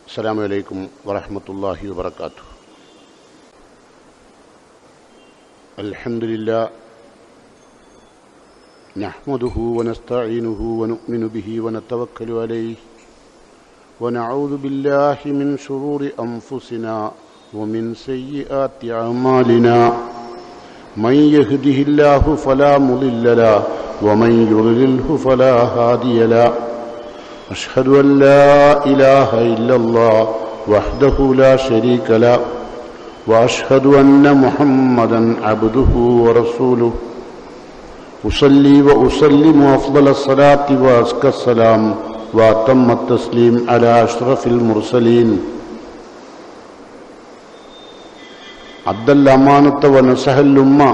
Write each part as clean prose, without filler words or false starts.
السلام عليكم ورحمة الله وبركاته. الحمد لله نحمده ونستعينه ونؤمن به ونتوكل عليه ونعوذ بالله من شرور أنفسنا ومن سيئات أعمالنا من يهده الله فلا مضل له ومن يضلله فلا هادي له أشهد أن لا إله إلا الله وحده لا شريك له وأشهد أن محمدا عبده ورسوله أصلي وأسلم أفضل الصلاة وأزكى السلام وأتم التسليم على أشرف المرسلين أدى الأمانة ونصح الأمة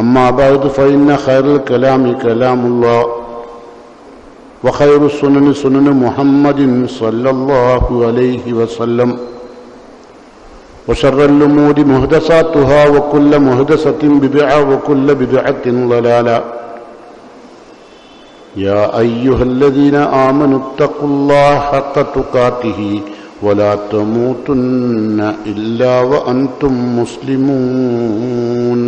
أما بعد فإن خير الكلام كلام الله وخير السنن سنن محمد صلى الله عليه وسلم وشر الأمور محدثاتها وكل محدثة بدعة وكل بدعة ضلالة. يا أيها الذين آمنوا اتقوا الله حق تقاته ولا تموتن إلا وأنتم مسلمون.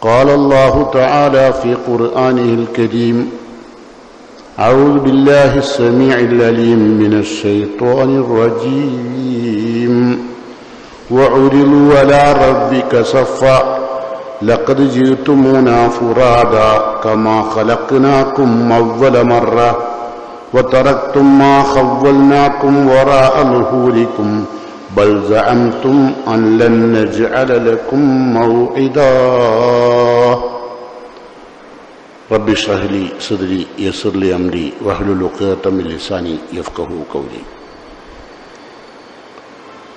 قال الله تعالى في قرآنه الكريم: أعوذ بالله السميع العليم من الشيطان الرجيم وعرضوا على ربك صفا لقد جئتمونا فرادا كما خلقناكم أول مرة وتركتم ما خولناكم وراء ظهوركم بل زعمتم أن لن نجعل لكم موعدا. رب اشرح لي صدري يسر لي أمري واحلل عقدة من لساني يفقهوا قولي.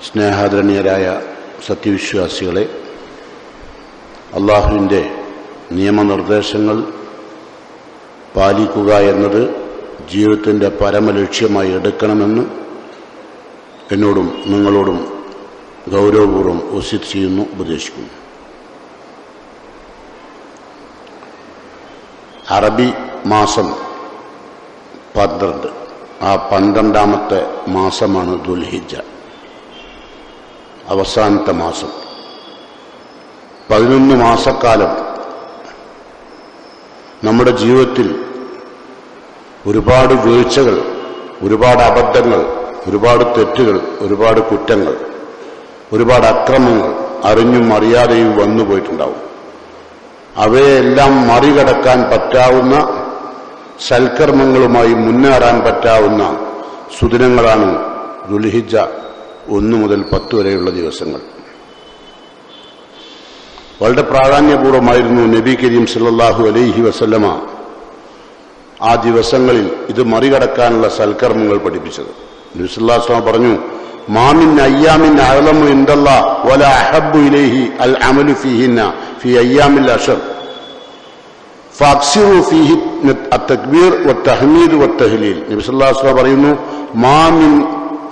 സ്നേഹാദരണീയരായ സത്യവിശ്വാസികളെ, അള്ളാഹുവിൻ്റെ നിയമനിർദ്ദേശങ്ങൾ പാലിക്കുക എന്നത് ജീവിതത്തിൻ്റെ പരമലക്ഷ്യമായി എടുക്കണമെന്ന് എന്നോടും നിങ്ങളോടും ഗൗരവപൂർവ്വം വസിയത്ത് ചെയ്യുന്നു, ഉപദേശിക്കുന്നു. അറബി മാസം 12, ആ 12ാമത്തെ മാസമാണ് ദുൽഹിജ്ജ, അവസാനത്തെ മാസം. 11 മാസക്കാലം നമ്മുടെ ജീവിതത്തിൽ ഒരുപാട് വീഴ്ചകൾ, ഒരുപാട് അബദ്ധങ്ങൾ, ഒരുപാട് തെറ്റുകൾ, ഒരുപാട് കുറ്റങ്ങൾ, ഒരുപാട് അക്രമങ്ങൾ അറിഞ്ഞും അറിയാതെയും വന്നുപോയിട്ടുണ്ടാവും. അവയെല്ലാം മറികടക്കാൻ പറ്റാവുന്ന, സൽക്കർമ്മങ്ങളുമായി മുന്നേറാൻ പറ്റാവുന്ന സുദിനങ്ങളാണ് ദുൽഹിജ്ജ 1 മുതൽ 10 വരെയുള്ള ദിവസങ്ങൾ. വളരെ പ്രാധാന്യപൂർവമായിരുന്നു നബി കരീം സല്ലല്ലാഹു അലൈഹി വസല്ലമ ആ ദിവസങ്ങളിൽ ഇത് മറികടക്കാനുള്ള സൽക്കർമ്മങ്ങൾ പഠിപ്പിച്ചത്. നബി സല്ലല്ലാഹു അലൈഹി വസല്ലം പറഞ്ഞു: മാമിൻ അയ്യാമിൻ അഅ്ലമു ഇൻദല്ലാഹ് വലാ അഹബ്ബു ഇലൈഹി അൽ അമലു ഫീഹിന്ന ഫീ അയ്യാമിൽ അശ്ർ ഫഅക്സിറു ഫീഹി അത്തക്ബീർ വത്തഹ്മീദ് വത്തഹ്ലീൽ. നബി സല്ലല്ലാഹു അലൈഹി വസല്ലം പറയുന്നു: മാമിൻ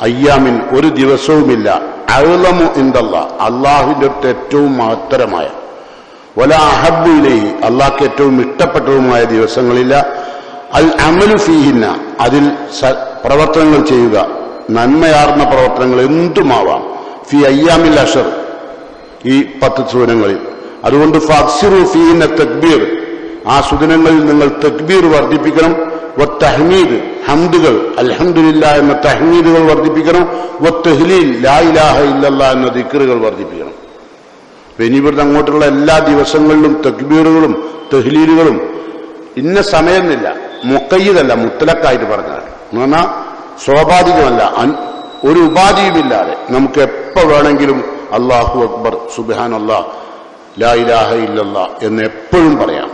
അയ്യാമിൻ, ഒരു ദിവസവുമില്ല, അഅ്ലമു ഇൻദല്ലാഹ്, അല്ലാഹുവിന്റെ ഏറ്റവും മഹത്തരമായ, വലാ അഹബ്ബു ഇലൈഹി, അല്ലാഹുവിന് ഏറ്റവും ഇഷ്ടപ്പെട്ടതുമായ ദിവസങ്ങളില്ല, അൽ അമലു ഫീഹിന്ന, അതിൽ പ്രവർത്തനങ്ങൾ ചെയ്യുക, നന്മയാർന്ന പ്രവർത്തനങ്ങൾ എന്തുമാവാം, ഫി അയ്യാമിൽ അശ്ർ, ഈ 10 സുദിനങ്ങളിൽ. അതുകൊണ്ട് ഫഅക്സിറു ഫീഹിന്ന തക്ബീർ, ആ സുദിനങ്ങളിൽ നിങ്ങൾ തക്ബീർ വർദ്ധിപ്പിക്കണം, വത്തഹ്മീദ്, ഹംദുകൾ, അൽഹംദുലില്ലാഹ് എന്ന തഹ്മീദുകൾ വർദ്ധിപ്പിക്കണം, വത്തഹ്ലീൽ, ലാ ഇലാഹ ഇല്ലല്ലാഹ് എന്ന ദിക്റുകൾ വർദ്ധിപ്പിക്കണം. ഇനി ഇവിടുന്ന് അങ്ങോട്ടുള്ള എല്ലാ ദിവസങ്ങളിലും തക്ബീറുകളും തഹ്ലീലുകളും ഇന്ന സമയമെന്നില്ല, മുഖയ്യിദല്ല, മുത്തലക്കായിട്ട് പറഞ്ഞാൽ എന്ന് പറഞ്ഞാൽ സ്വാഭാവികമല്ല, ഒരു ഉപാധിയുമില്ലാതെ നമുക്ക് എപ്പോൾ വേണമെങ്കിലും അല്ലാഹു അക്ബർ, സുബ്ഹാനല്ലാഹ്, ലാ ഇലാഹ ഇല്ലല്ലാഹ് എന്ന് എപ്പോഴും പറയാം.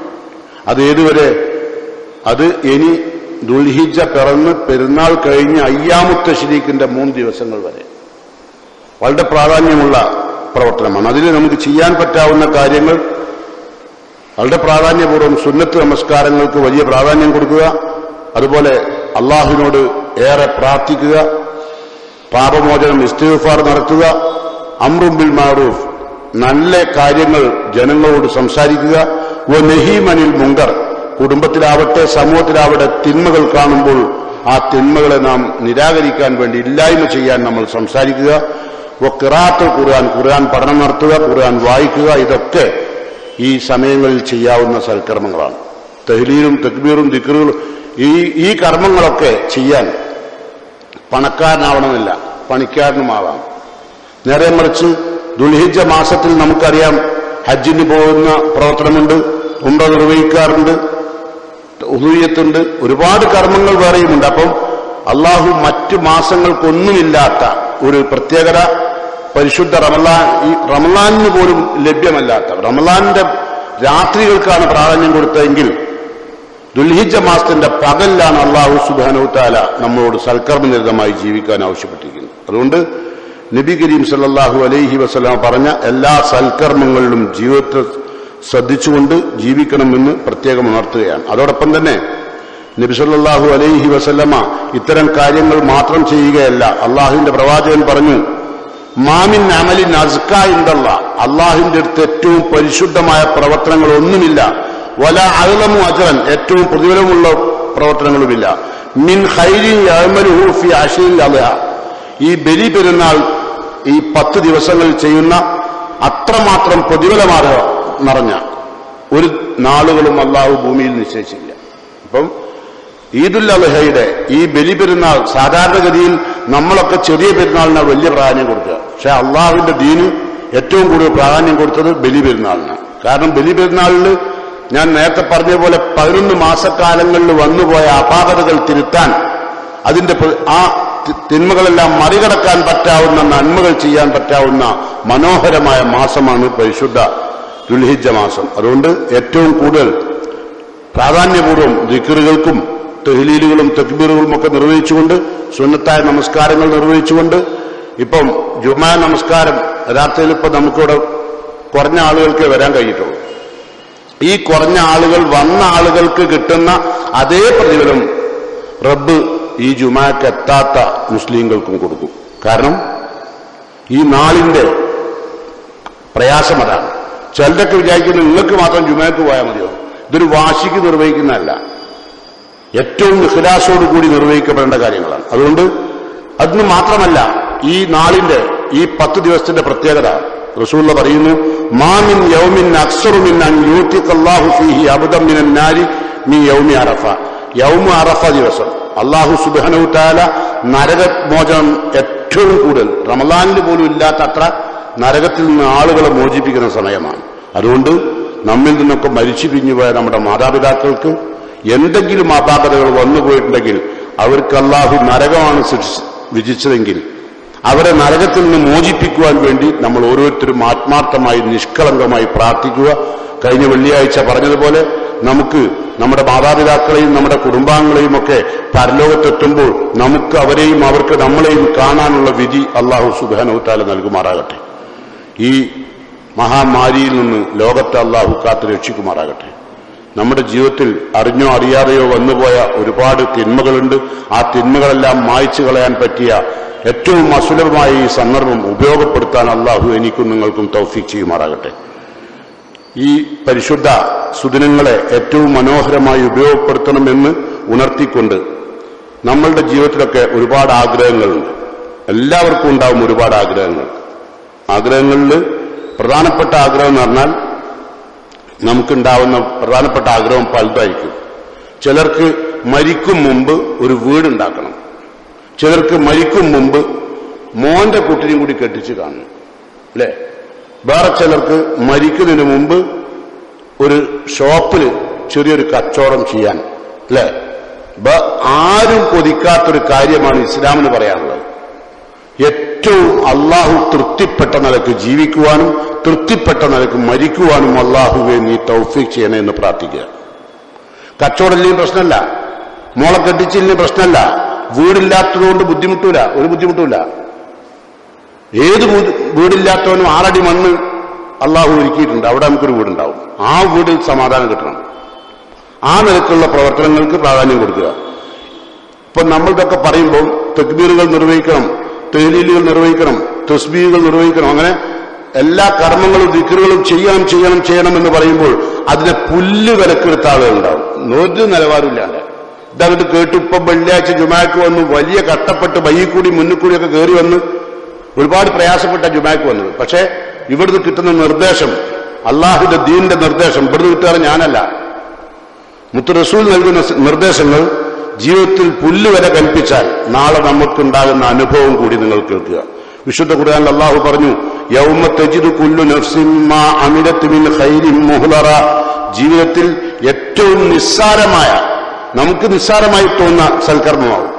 അത് ഏതുവരെ? അത് ഇനി ദുൽഹിജ്ജ പിറന്ന് പെരുന്നാൾ കഴിഞ്ഞ് അയ്യാമുത്ത തശ്രീഖിന്റെ 3 ദിവസങ്ങൾ വരെ വളരെ പ്രാധാന്യമുള്ള പ്രവർത്തനമാണ്. അതിൽ നമുക്ക് ചെയ്യാൻ പറ്റാവുന്ന കാര്യങ്ങൾ വളരെ പ്രാധാന്യപൂർവ്വം സുന്നത്ത് നമസ്കാരങ്ങൾക്ക് വലിയ പ്രാധാന്യം കൊടുക്കുക, അതുപോലെ അള്ളാഹുവിനോട് ഏറെ പ്രാർത്ഥിക്കുക, പാപമോചനം ഇസ്തിഗ്ഫാർ നടത്തുക, അംറും ബിൽ മഅറൂഫ്, നല്ല കാര്യങ്ങൾ ജനങ്ങളോട് സംസാരിക്കുക, വനഹീ അനിൽ മുങ്കർ, കുടുംബത്തിലാവട്ടെ സമൂഹത്തിലാവട്ടെ തിന്മകൾ കാണുമ്പോൾ ആ തിന്മകളെ നാം നിരാകരിക്കാൻ വേണ്ടി ഇല്ലായ്മ ചെയ്യാൻ നമ്മൾ സംസാരിക്കുക. ഖിറാഅത്തുൽ ഖുർആൻ, ഖുർആൻ പഠനം നടത്തുക, ഖുർആൻ വായിക്കുക, ഇതൊക്കെ ഈ സമയങ്ങളിൽ ചെയ്യാവുന്ന സൽക്കർമ്മങ്ങളാണ്. തഹ്ലീലും തക്ബീറും ദിക്റുകളും ഈ കർമ്മങ്ങളൊക്കെ ചെയ്യാൻ പണക്കാരനാവണമെന്നില്ല, പണിക്കാരനുമാവാം. നേരെ മറിച്ച് ദുൽഹിജ്ജ മാസത്തിൽ നമുക്കറിയാം ഹജ്ജിന് പോകുന്ന പ്രവർത്തനമുണ്ട്, ഉംറ നിർവഹിക്കാറുണ്ട്, ഉദൂയത്തുണ്ട്, ഒരുപാട് കർമ്മങ്ങൾ വേറെയുമുണ്ട്. അപ്പം അള്ളാഹു മറ്റു മാസങ്ങൾക്കൊന്നുമില്ലാത്ത ഒരു പ്രത്യേകത പരിശുദ്ധ റമളാനിന് പോലും ലഭ്യമല്ലാത്ത, റമളാനിന്റെ രാത്രികൾക്കാണ് പ്രാധാന്യം കൊടുത്തതെങ്കിൽ ദുൽഹിജ്ജ മാസത്തിന്റെ പകലിലാണ് അള്ളാഹു സുബ്ഹാനഹു തആല നമ്മളോട് സൽക്കർമ്മനിരതമായി ജീവിക്കാൻ ആവശ്യപ്പെട്ടിരിക്കുന്നത്. അതുകൊണ്ട് നബി കരീം സല്ലല്ലാഹു അലൈഹി വസല്ലം പറഞ്ഞ എല്ലാ സൽക്കർമ്മങ്ങളിലും ജീവിതത്തിൽ ശ്രദ്ധിച്ചുകൊണ്ട് ജീവിക്കണമെന്ന് പ്രത്യേകം ഉണർത്തുകയാണ്. അതോടൊപ്പം തന്നെ നബി സല്ലല്ലാഹു അലൈഹി വസല്ലമ ഇത്തരം കാര്യങ്ങൾ മാത്രം ചെയ്യുകയല്ല, അള്ളാഹുവിന്റെ പ്രവാചകൻ പറഞ്ഞു, മാമിൻ അമലിൻ അസ്കാ ഇൻദല്ലാഹ്, അള്ളാഹുവിന്റെ അടുത്ത് ഏറ്റവും പരിശുദ്ധമായ പ്രവർത്തനങ്ങൾ ഒന്നുമില്ല, വല അഅ്ലമു അജ്റൻ, ഏറ്റവും പ്രതിഫലമുള്ള പ്രവർത്തനങ്ങളുമില്ല, മിൻ ഖൈരിൻ യഅമലുഹു ഫി അശ്രിൽ അദ്ഹ, ഈ ബലി പെരുന്നാൾ ഈ 10 ദിവസങ്ങളിൽ ചെയ്യുന്ന അത്രമാത്രം പ്രതിഫലമാർഗ നിറഞ്ഞ ഒരു നാളുകളും അള്ളാഹു ഭൂമിയിൽ നിശ്ചയിച്ചില്ല. അപ്പം ഈദുൽ അദ്ഹയുടെ ഈ ബലി പെരുന്നാൾ സാധാരണഗതിയിൽ നമ്മളൊക്കെ ചെറിയ പെരുന്നാളിനാണ് വലിയ പ്രാധാന്യം കൊടുക്കുക. പക്ഷെ അള്ളാഹുവിന്റെ ദീന് ഏറ്റവും കൂടുതൽ പ്രാധാന്യം കൊടുത്തത് ബലി പെരുന്നാളിനാണ്. കാരണം ബലി പെരുന്നാളിൽ ഞാൻ നേരത്തെ പറഞ്ഞ പോലെ 11 മാസക്കാലങ്ങളിൽ വന്നുപോയ അപാകതകൾ തിരുത്താൻ, അതിന്റെ ആ തിന്മകളെല്ലാം മറികടക്കാൻ പറ്റാവുന്ന, നന്മകൾ ചെയ്യാൻ പറ്റാവുന്ന മനോഹരമായ മാസമാണ് പരിശുദ്ധ ദുൽഹിജ്ജ മാസം. അതുകൊണ്ട് ഏറ്റവും കൂടുതൽ പ്രാധാന്യപൂർവ്വം ദിക്റുകൾക്കും തഹ്ലീലുകളും തക്ബീറുകളും ഒക്കെ നിർവഹിച്ചുകൊണ്ട്, സുന്നത്തായ നമസ്കാരങ്ങൾ നിർവഹിച്ചുകൊണ്ട്, ഇപ്പം ജുമാ നമസ്കാരം രാത്രിയിൽ ഇപ്പം നമുക്കിവിടെ കുറഞ്ഞ ആളുകൾക്ക് വരാൻ കഴിഞ്ഞിട്ടുള്ളൂ. ഈ കുറഞ്ഞ ആളുകൾ വന്ന ആളുകൾക്ക് കിട്ടുന്ന അതേ പ്രതിഫലം റബ്ബ് ഈ ജുമാക്ക് എത്താത്ത മുസ്ലിങ്ങൾക്കും കൊടുക്കും. കാരണം ഈ നാളിന്റെ പ്രയാസം അതാണ്. ചിലരൊക്കെ വിചാരിക്കുന്നത് നിങ്ങൾക്ക് മാത്രം ജുമാക്ക് പോയാൽ മതിയോ? ഇതൊരു വാശിക്ക് നിർവഹിക്കുന്നതല്ല, ഏറ്റവും ഇഖ്ലാസോടുകൂടി നിർവഹിക്കപ്പെടേണ്ട കാര്യങ്ങളാണ്. അതുകൊണ്ട് അതിന് മാത്രമല്ല, ഈ നാളിന്റെ ഈ 10 ദിവസത്തിന്റെ പ്രത്യേകത റസൂലുള്ള പറയുന്നു, മാ മിൻ യൗമിൻ അക്സറു മിൻ അൻ യൂതിഖല്ലാഹു ഫീഹി അബ്ദൻ മിനൻ നാരി മിൻ യൗമി അറഫ. യൗമു അറഫ ദിവസം അല്ലാഹു സുബ്ഹാനഹു തആല നരകമോചനം ഏറ്റവും കൂടുതൽ, റമളാനിൽ പോലും ഇല്ലാത്ത അത്ര നരകത്തിൽ നിന്ന് ആളുകളെ മോചിപ്പിക്കുന്ന സമയമാണ്. അതുകൊണ്ട് നമ്മിൽ നിന്നൊക്കെ മരിച്ചു പിരിഞ്ഞുപോയ നമ്മുടെ മാതാപിതാക്കൾക്ക് എന്തെങ്കിലും അപാകതകൾ വന്നുപോയിട്ടുണ്ടെങ്കിൽ അവർക്ക് അല്ലാഹു നരകമാണ് വിധിച്ചതെങ്കിൽ അവരെ നരകത്തിൽ നിന്ന് മോചിപ്പിക്കുവാൻ വേണ്ടി നമ്മൾ ഓരോരുത്തരും ആത്മാർത്ഥമായി നിഷ്കളങ്കമായി പ്രാർത്ഥിക്കുക. കഴിഞ്ഞ വെള്ളിയാഴ്ച പറഞ്ഞതുപോലെ നമുക്ക് നമ്മുടെ മാതാപിതാക്കളെയും നമ്മുടെ കുടുംബാംഗങ്ങളെയും ഒക്കെ പരലോകത്തെത്തുമ്പോൾ നമുക്ക് അവരെയും അവർക്ക് നമ്മളെയും കാണാനുള്ള വിധി അല്ലാഹു സുബ്ഹാനഹു തആല നൽകുമാറാകട്ടെ. ഈ മഹാമാരിയിൽ നിന്ന് ലോകത്തെ അല്ലാഹു കാത്തു രക്ഷിക്കുമാറാകട്ടെ. നമ്മുടെ ജീവിതത്തിൽ അറിഞ്ഞോ അറിയാതെയോ വന്നുപോയ ഒരുപാട് തിന്മകളുണ്ട്. ആ തിന്മകളെല്ലാം മായ്ച്ചു കളയാൻ പറ്റിയ ഏറ്റവും അസുലഭമായ ഈ സന്ദർഭം ഉപയോഗപ്പെടുത്താൻ അല്ലാഹു എനിക്കും നിങ്ങൾക്കും തൗഫീഖ് ചെയ്യുമാറാകട്ടെ. ഈ പരിശുദ്ധ സുദിനങ്ങളെ ഏറ്റവും മനോഹരമായി ഉപയോഗപ്പെടുത്തണമെന്ന് ഉണർത്തിക്കൊണ്ട്, നമ്മളുടെ ജീവിതത്തിലൊക്കെ ഒരുപാട് ആഗ്രഹങ്ങളുണ്ട്. എല്ലാവർക്കും ഉണ്ടാവും ഒരുപാട് ആഗ്രഹങ്ങൾ. ആഗ്രഹങ്ങളിൽ പ്രധാനപ്പെട്ട ആഗ്രഹം എന്ന് പറഞ്ഞാൽ, നമുക്കുണ്ടാവുന്ന പ്രധാനപ്പെട്ട ആഗ്രഹം പലതായിരിക്കും. ചിലർക്ക് മരിക്കും മുമ്പ് ഒരു വീടുണ്ടാക്കണം, ചിലർക്ക് മരിക്കും മുമ്പ് മോന്റെ കുട്ടിനെയും കൂടി കെട്ടിച്ച് കാണണം, അല്ലേ? വേറെ ചിലർക്ക് മരിക്കുന്നതിന് മുമ്പ് ഒരു ഷോപ്പിൽ ചെറിയൊരു കച്ചവടം ചെയ്യാൻ, അല്ലേ? ആരും കൊതിക്കാത്തൊരു കാര്യമാണ് ഇസ്ലാമിന് പറയാനുള്ളത്. ഏറ്റവും അള്ളാഹു തൃപ്തിപ്പെട്ട നിലക്ക് ജീവിക്കുവാനും തൃപ്തിപ്പെട്ട നിലക്ക് മരിക്കുവാനും അള്ളാഹുവെ നീ തൗഫീഖ് ചെയ്യണേ എന്ന് പ്രാർത്ഥിക്കുക. കച്ചവടമില്ലെങ്കിൽ പ്രശ്നമല്ല, മോളെ കെട്ടിച്ചില്ലെങ്കിൽ പ്രശ്നമല്ല, വീടില്ലാത്തതുകൊണ്ട് ബുദ്ധിമുട്ടില്ല, ഒരു ബുദ്ധിമുട്ടില്ല. ഏത് വീടില്ലാത്തവനും 6 അടി മണ്ണ് അള്ളാഹു ഒരുക്കിയിട്ടുണ്ട്, അവിടെ നമുക്കൊരു വീടുണ്ടാവും. ആ വീടിൽ സമാധാനം കിട്ടണം. ആ നിലക്കുള്ള പ്രവർത്തനങ്ങൾക്ക് പ്രാധാന്യം കൊടുക്കുക. ഇപ്പൊ നമ്മളിതൊക്കെ പറയുമ്പോൾ തക്ബീറുകൾ നിർവഹിക്കണം, തഹ്ലീലുകൾ നിർവഹിക്കണം, തസ്ബീഹുകൾ നിർവഹിക്കണം, അങ്ങനെ എല്ലാ കർമ്മങ്ങളും ദിക്റുകളും ചെയ്യണം എന്ന് പറയുമ്പോൾ അതിനെ പുല്ല് വിലക്കെടുത്ത ആളുകളുണ്ടാവും, ഒരു നിലവാരമില്ലാണ്ട്. ഇതങ്ങോട്ട് കേട്ടു. ഇപ്പൊ വെള്ളിയാഴ്ച ജുമാക്ക് വന്നു, വലിയ കഷ്ടപ്പെട്ട് ബൈയിൽ കൂടി മുന്നിൽ കൂടിയൊക്കെ കയറി വന്ന് ഒരുപാട് പ്രയാസപ്പെട്ട ജുമാക്ക് വന്നത്. പക്ഷേ ഇവിടുന്ന് കിട്ടുന്ന നിർദ്ദേശം, അള്ളാഹുവിന്റെ ദീനിന്റെ നിർദ്ദേശം ഇവിടുന്ന് കിട്ടുക ഞാനല്ല, മുത്ത് റസൂൽ നൽകുന്ന നിർദ്ദേശങ്ങൾ ജീവിതത്തിൽ പുല്ല് വരെ കൽപ്പിച്ചാൽ നാളെ നമുക്കുണ്ടാകുന്ന അനുഭവം കൂടി നിങ്ങൾ കേൾക്കുക. വിശുദ്ധ ഖുർആനിൽ അള്ളാഹു പറഞ്ഞു, യൗമ തജിദു കുല്ലു നഫ്സിൻ മാ അമിലത് മിൻ ഖൈരിൻ മുഹ്ലറ. ജീവിതത്തിൽ ഏറ്റവും നിസ്സാരമായ, നമുക്ക് നിസ്സാരമായി തോന്നുന്ന സൽക്കർമ്മമാവും,